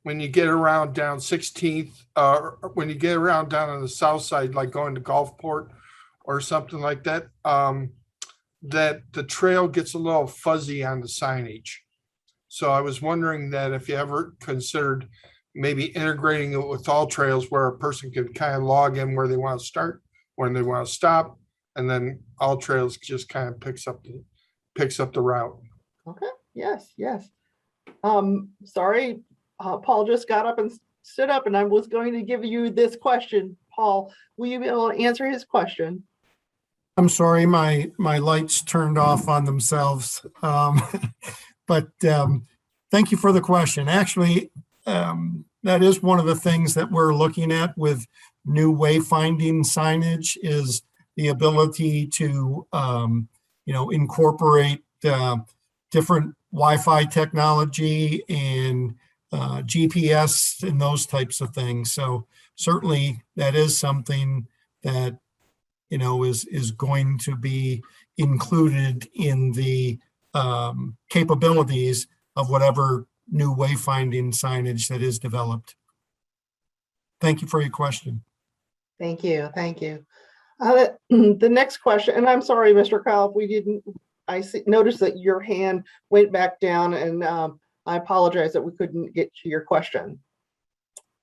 when you get around down 16th, when you get around down on the south side, like going to Gulfport or something like that, that the trail gets a little fuzzy on the signage. So I was wondering that if you ever considered maybe integrating it with All Trails, where a person could kind of log in where they want to start, when they want to stop, and then All Trails just kind of picks up the route. Okay. Yes. Yes. Sorry, Paul just got up and stood up, and I was going to give you this question. Paul, will you be able to answer his question? I'm sorry, my lights turned off on themselves. But thank you for the question. Actually, that is one of the things that we're looking at with new wayfinding signage, is the ability to incorporate different Wi-Fi technology and GPS and those types of things. So certainly that is something that is going to be included in the capabilities of whatever new wayfinding signage that is developed. Thank you for your question. Thank you. Thank you. The next question, and I'm sorry, Mr. Kyle, if we didn't, noticed that your hand went back down, and I apologize that we couldn't get to your question.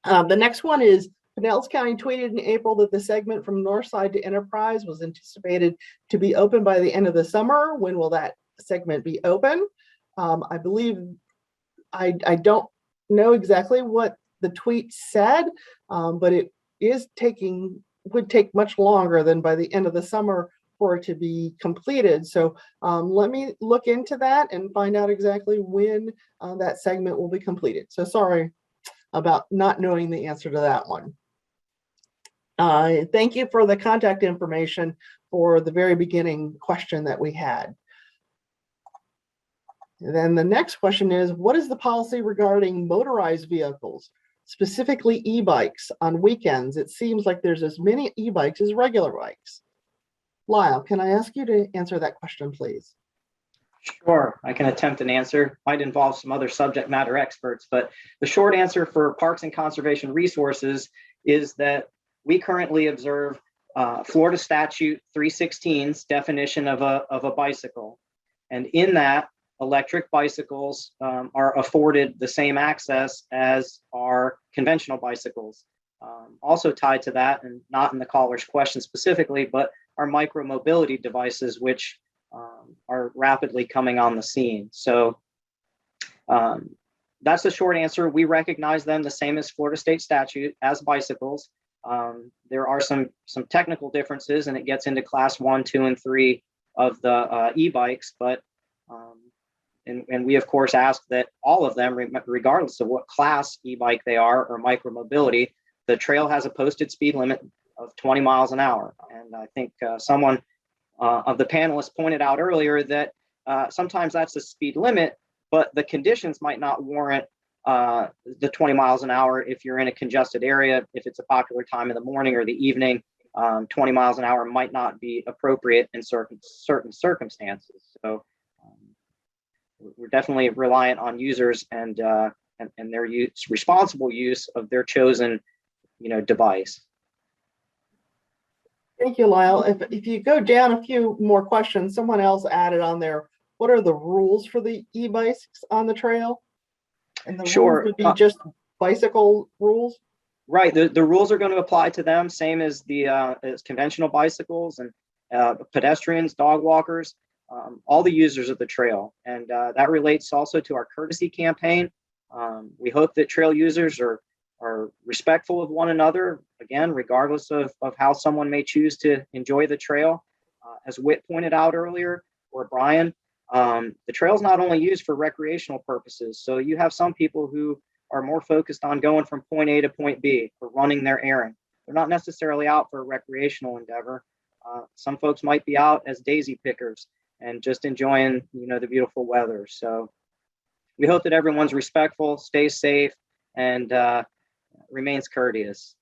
The next one is, Pinellas County tweeted in April that the segment from Northside to Enterprise was anticipated to be open by the end of the summer. When will that segment be open? I believe, I don't know exactly what the tweet said, but it would take much longer than by the end of the summer for it to be completed. So let me look into that and find out exactly when that segment will be completed. So sorry about not knowing the answer to that one. Thank you for the contact information for the very beginning question that we had. And then the next question is, what is the policy regarding motorized vehicles, specifically e-bikes on weekends? It seems like there's as many e-bikes as regular bikes. Lyle, can I ask you to answer that question, please? Sure, I can attempt an answer. Might involve some other subject matter experts, but the short answer for Parks and Conservation Resources is that we currently observe Florida Statute 316's definition of a bicycle. And in that, electric bicycles are afforded the same access as are conventional bicycles. Also tied to that, and not in the caller's question specifically, but our micromobility devices, which are rapidly coming on the scene. So that's the short answer. We recognize them the same as Florida state statute as bicycles. There are some technical differences, and it gets into class 1, 2, and 3 of the e-bikes, but and we of course ask that all of them, regardless of what class e-bike they are or micromobility, the trail has a posted speed limit of 20 miles an hour. And I think someone of the panelists pointed out earlier that sometimes that's the speed limit, but the conditions might not warrant the 20 miles an hour if you're in a congested area. If it's a popular time in the morning or the evening, 20 miles an hour might not be appropriate in certain circumstances. So we're definitely reliant on users and their responsible use of their chosen, device. Thank you, Lyle. If you go down a few more questions, someone else added on there, what are the rules for the e-bikes on the trail? And the Sure. rules would be just bicycle rules? Right. The rules are going to apply to them, same as the as conventional bicycles and pedestrians, dog walkers, all the users of the trail. And that relates also to our courtesy campaign. We hope that trail users are respectful of one another, again, regardless of how someone may choose to enjoy the trail. As Whit pointed out earlier, or Brian, the trail is not only used for recreational purposes. So you have some people who are more focused on going from point A to point B or running their errand. They're not necessarily out for a recreational endeavor. Some folks might be out as daisy pickers and just enjoying, the beautiful weather. So we hope that everyone's respectful, stays safe, and remains courteous.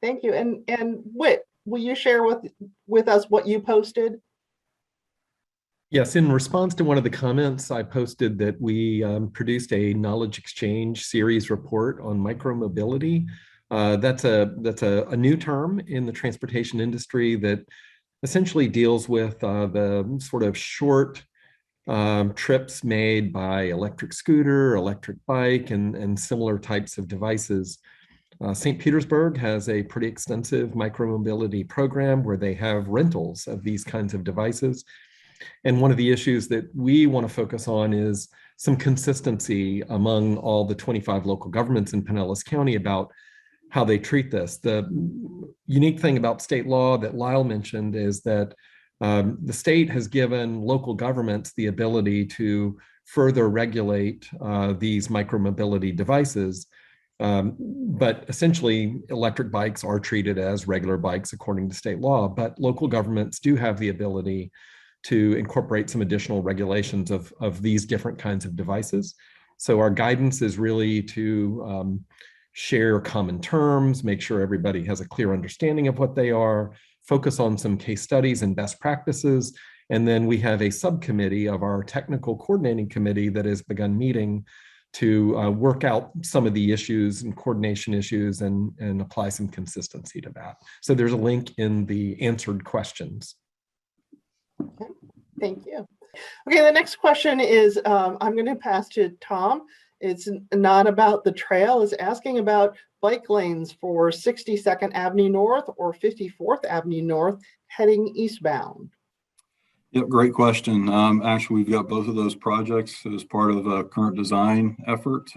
Thank you. And Whit, will you share with us what you posted? Yes, in response to one of the comments, I posted that we produced a knowledge exchange series report on micromobility. That's a new term in the transportation industry that essentially deals with the sort of short trips made by electric scooter, electric bike, and similar types of devices. St. Petersburg has a pretty extensive micromobility program where they have rentals of these kinds of devices. And one of the issues that we want to focus on is some consistency among all the 25 local governments in Pinellas County about how they treat this. The unique thing about state law that Lyle mentioned is that the state has given local governments the ability to further regulate these micromobility devices. But essentially, electric bikes are treated as regular bikes according to state law, but local governments do have the ability to incorporate some additional regulations of these different kinds of devices. So our guidance is really to share common terms, make sure everybody has a clear understanding of what they are, focus on some case studies and best practices. And then we have a subcommittee of our technical coordinating committee that has begun meeting to work out some of the issues and coordination issues and apply some consistency to that. So there's a link in the answered questions. Okay, thank you. Okay, the next question is, I'm going to pass to Tom. It's not about the trail, it's asking about bike lanes for 62nd Avenue North or 54th Avenue North heading eastbound. Yep, great question. Actually, we've got both of those projects as part of a current design effort.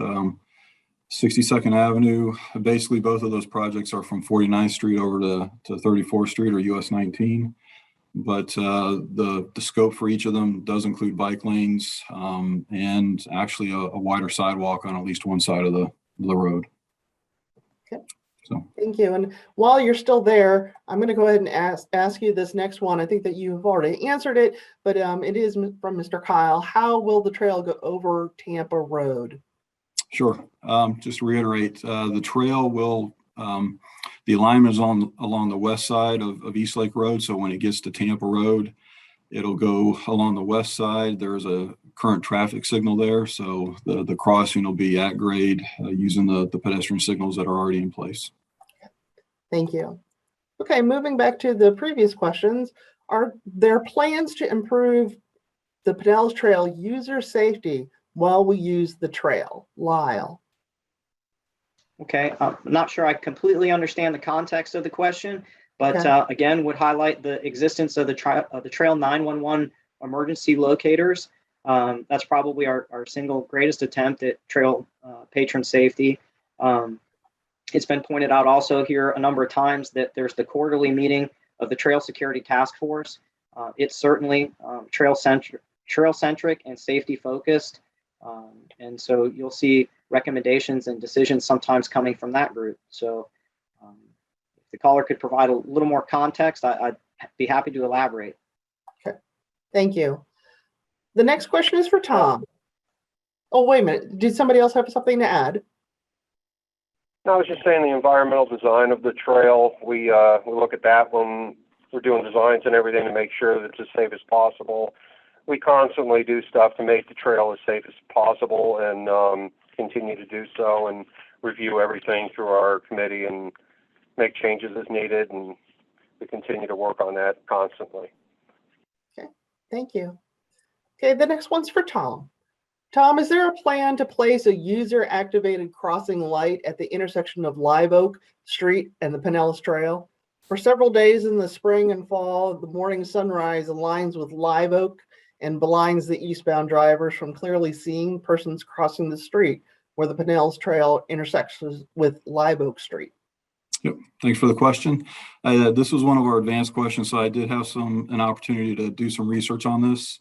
62nd Avenue, basically both of those projects are from 49th Street over to 34th Street or US 19. But the scope for each of them does include bike lanes and actually a wider sidewalk on at least one side of the road. Okay. So thank you. And while you're still there, I'm going to go ahead and ask you this next one. I think that you've already answered it, but it is from Mr. Kyle. How will the trail go over Tampa Road? Sure. Just to reiterate, the trail will the alignment is along the west side of East Lake Road. So when it gets to Tampa Road, it'll go along the west side. There's a current traffic signal there. So the crossing will be at grade using the pedestrian signals that are already in place. Thank you. Okay, moving back to the previous questions, are there plans to improve the Pinellas Trail user safety while we use the trail? Lyle. Okay, I'm not sure I completely understand the context of the question, but Okay. again, would highlight the existence of the Trail 911 emergency locators. That's probably our single greatest attempt at trail patron safety. It's been pointed out also here a number of times that there's the quarterly meeting of the Trail Security Task Force. It's certainly trail centric and safety focused. And so you'll see recommendations and decisions sometimes coming from that group. So if the caller could provide a little more context, I'd be happy to elaborate. Okay, thank you. The next question is for Tom. Oh, wait a minute. Did somebody else have something to add? No, I was just saying the environmental design of the trail. We look at that when we're doing designs and everything to make sure that it's as safe as possible. We constantly do stuff to make the trail as safe as possible and continue to do so and review everything through our committee and make changes as needed. And we continue to work on that constantly. Okay, thank you. Okay, the next one's for Tom. Tom, is there a plan to place a user-activated crossing light at the intersection of Live Oak Street and the Pinellas Trail? For several days in the spring and fall, the morning sunrise aligns with Live Oak and blinds the eastbound drivers from clearly seeing persons crossing the street where the Pinellas Trail intersects with Live Oak Street. Yep. Thanks for the question. This was one of our advanced questions, so I did have an opportunity to do some research on this.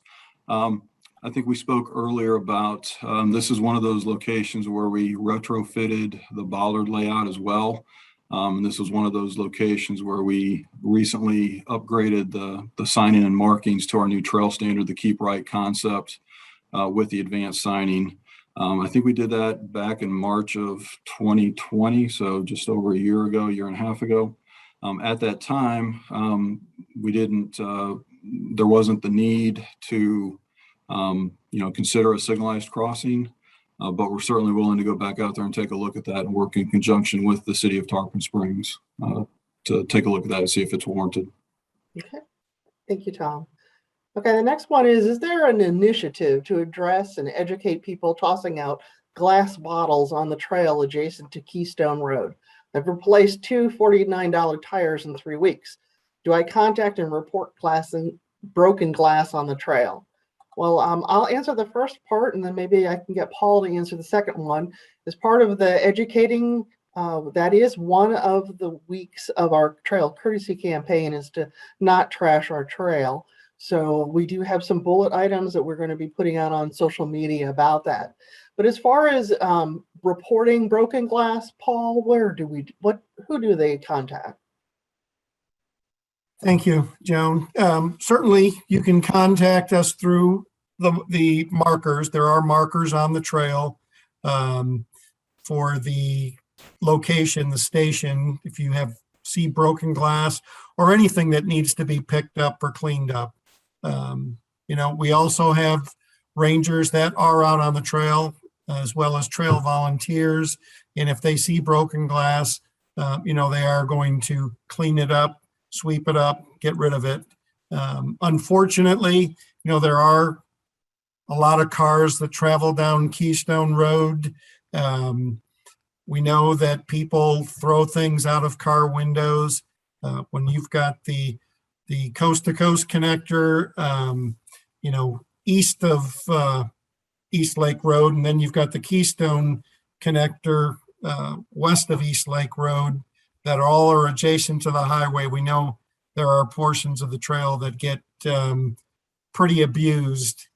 I think we spoke earlier about this is one of those locations where we retrofitted the bollard layout as well. And this was one of those locations where we recently upgraded the signing and markings to our new trail standard, the Keep Right concept with the advanced signing. I think we did that back in March of 2020, so just over a year and a half ago. At that time, there wasn't the need to consider a signalized crossing, but we're certainly willing to go back out there and take a look at that and work in conjunction with the city of Tarpon Springs to take a look at that and see if it's warranted. Okay, thank you, Tom. Okay, the next one is there an initiative to address and educate people tossing out glass bottles on the trail adjacent to Keystone Road? I've replaced two $49 tires in 3 weeks. Do I contact and report broken glass on the trail? Well, I'll answer the first part, and then maybe I can get Paul to answer the second one. As part of the educating, that is one of the weeks of our trail courtesy campaign, is to not trash our trail. So we do have some bullet items that we're going to be putting out on social media about that. But as far as reporting broken glass, Paul, who do they contact? Thank you, Joan. Certainly, you can contact us through the markers. There are markers on the trail for the location, the station, if you see broken glass or anything that needs to be picked up or cleaned up. We also have rangers that are out on the trail, as well as trail volunteers. And if they see broken glass, they are going to clean it up, sweep it up, get rid of it. Unfortunately, there are a lot of cars that travel down Keystone Road. We know that people throw things out of car windows. When you've got the coast-to-coast connector, east of East Lake Road, and then you've got the Keystone connector west of East Lake Road that all are adjacent to the highway. We know there are portions of the trail that get pretty abused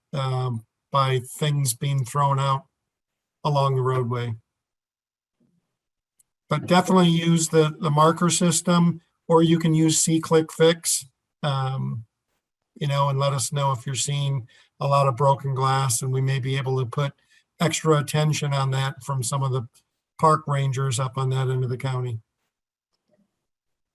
by things being thrown out along the roadway. But definitely use the marker system, or you can use See-Click Fix, and let us know if you're seeing a lot of broken glass, and we may be able to put extra attention on that from some of the park rangers up on that end of the county.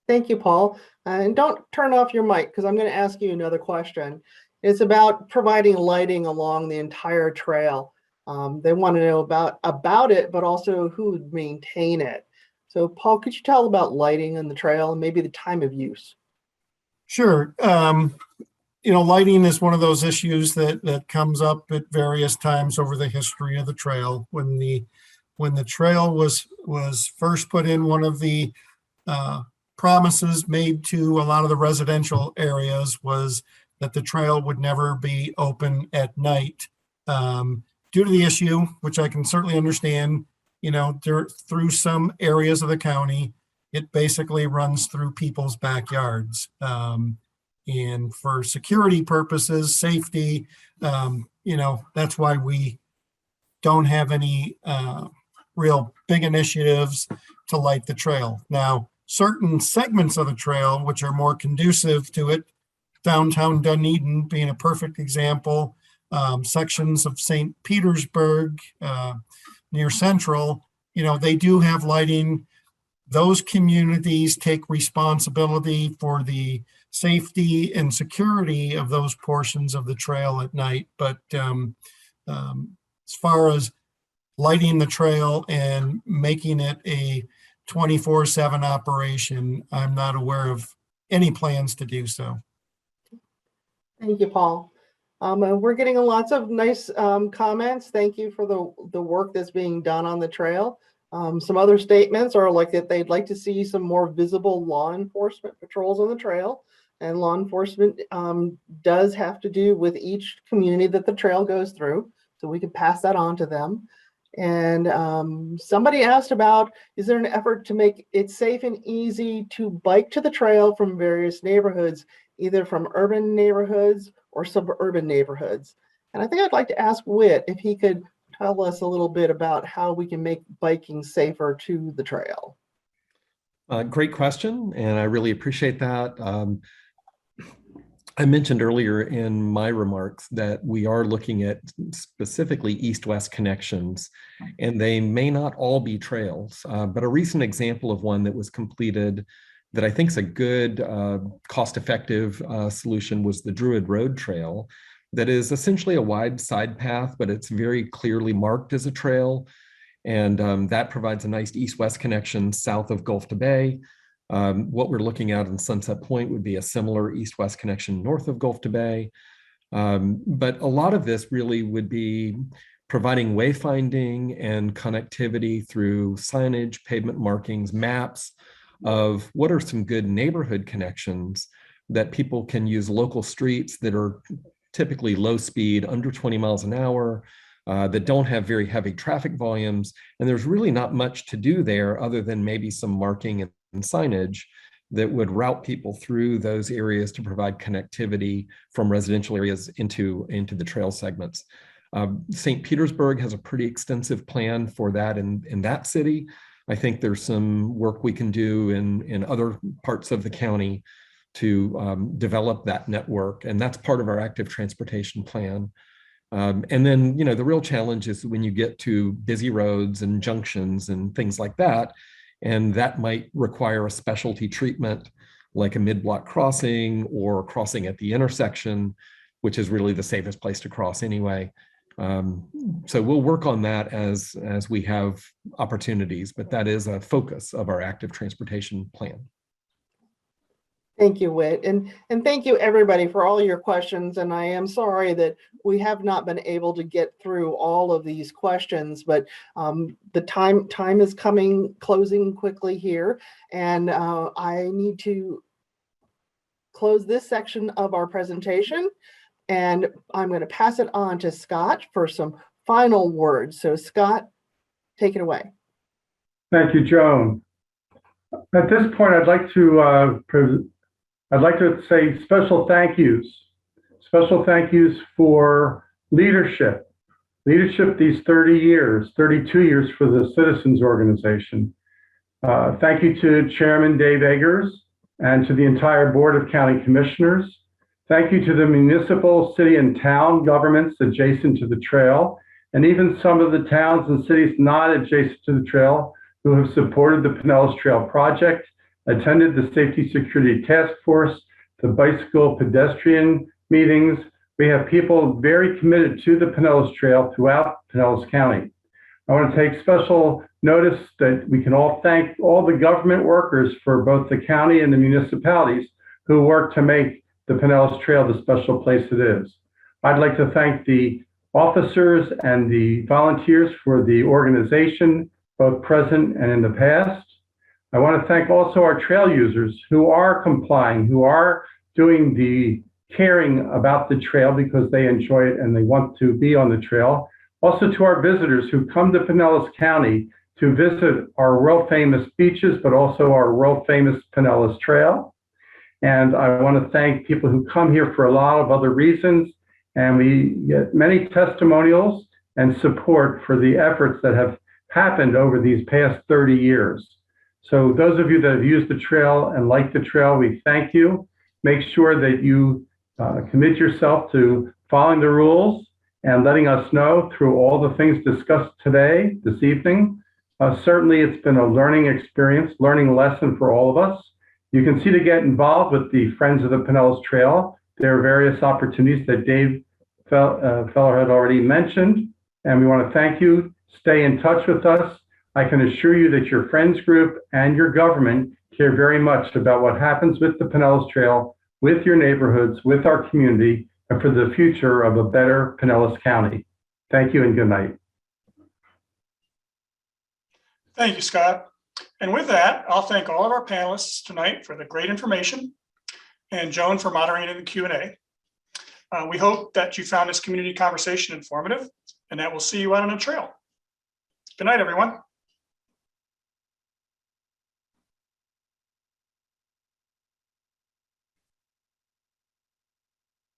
Thank you, Paul. And don't turn off your mic, because I'm going to ask you another question. It's about providing lighting along the entire trail. They want to know about it, but also who would maintain it. So, Paul, could you tell about lighting on the trail and maybe the time of use? Sure. Lighting is one of those issues that comes up at various times over the history of the trail. When the when the trail was first put in, one of the promises made to a lot of the residential areas was that the trail would never be open at night. Due to the issue, which I can certainly understand, through some areas of the county, it basically runs through people's backyards. And for security purposes, safety, that's why we don't have any real big initiatives to light the trail. Now, certain segments of the trail, which are more conducive to it, downtown Dunedin being a perfect example, sections of St. Petersburg near Central, they do have lighting. Those communities take responsibility for the safety and security of those portions of the trail at night. But as far as lighting the trail and making it a 24/7 operation, I'm not aware of any plans to do so. Thank you, Paul. We're getting lots of nice comments. Thank you for the work that's being done on the trail. Some other statements are like that they'd like to see some more visible law enforcement patrols on the trail. And law enforcement does have to do with each community that the trail goes through. So we can pass that on to them. And somebody asked about, is there an effort to make it safe and easy to bike to the trail from various neighborhoods, either from urban neighborhoods or suburban neighborhoods? And I think I'd like to ask Whit if he could tell us a little bit about how we can make biking safer to the trail. Great question, and I really appreciate that. I mentioned earlier in my remarks that we are looking at specifically east-west connections, and they may not all be trails, but a recent example of one that was completed that I think is a good, cost-effective solution was the Druid Road Trail. That is essentially a wide side path, but it's very clearly marked as a trail. And that provides a nice east-west connection south of Gulf to Bay. What we're looking at in Sunset Point would be a similar east-west connection north of Gulf to Bay. But a lot of this really would be providing wayfinding and connectivity through signage, pavement markings, maps of what are some good neighborhood connections that people can use local streets that are typically low speed, under 20 miles an hour, that don't have very heavy traffic volumes. And there's really not much to do there other than maybe some marking and signage that would route people through those areas to provide connectivity from residential areas into the trail segments. St. Petersburg has a pretty extensive plan for that in that city. I think there's some work we can do in other parts of the county to develop that network. And that's part of our active transportation plan. And then, the real challenge is when you get to busy roads and junctions and things like that, and that might require a specialty treatment like a mid-block crossing or crossing at the intersection, which is really the safest place to cross anyway. So we'll work on that as we have opportunities, but that is a focus of our active transportation plan. Thank you, Whit. And thank you, everybody, for all your questions. And I am sorry that we have not been able to get through all of these questions, but the time is closing quickly here. And I need to close this section of our presentation. And I'm going to pass it on to Scott for some final words. So Scott, take it away. Thank you, Joan. At this point, I'd like to say special thank yous. Special thank yous for leadership these 32 years for the Citizens Organization. Thank you to Chairman Dave Eggers and to the entire Board of County Commissioners. Thank you to the municipal, city, and town governments adjacent to the trail, and even some of the towns and cities not adjacent to the trail who have supported the Pinellas Trail project, attended the Safety Security Task Force, the bicycle pedestrian meetings. We have people very committed to the Pinellas Trail throughout Pinellas County. I want to take special notice that we can all thank all the government workers for both the county and the municipalities who work to make the Pinellas Trail the special place it is. I'd like to thank officers and the volunteers for the organization, both present and in the past. I want to thank also our trail users who are complying, who are doing the caring about the trail because they enjoy it and they want to be on the trail. Also to our visitors who come to Pinellas County to visit our world famous beaches, but also our world famous Pinellas Trail. And I want to thank people who come here for a lot of other reasons. And we get many testimonials and support for the efforts that have happened over these past 30 years. So those of you that have used the trail and like the trail, we thank you. Make sure that you commit yourself to following the rules and letting us know through all the things discussed today, this evening. Certainly it's been a learning experience, learning lesson for all of us. You can see to get involved with the Friends of the Pinellas Trail. There are various opportunities that Dave Feller had already mentioned, and we want to thank you. Stay in touch with us. I can assure you that your friends group and your government care very much about what happens with the Pinellas Trail, with your neighborhoods, with our community, and for the future of a better Pinellas County. Thank you and good night. Thank you, Scott. And with that, I'll thank all of our panelists tonight for the great information and Joan for moderating the Q&A. We hope that you found this community conversation informative and that we'll see you out on the trail. Good night, everyone.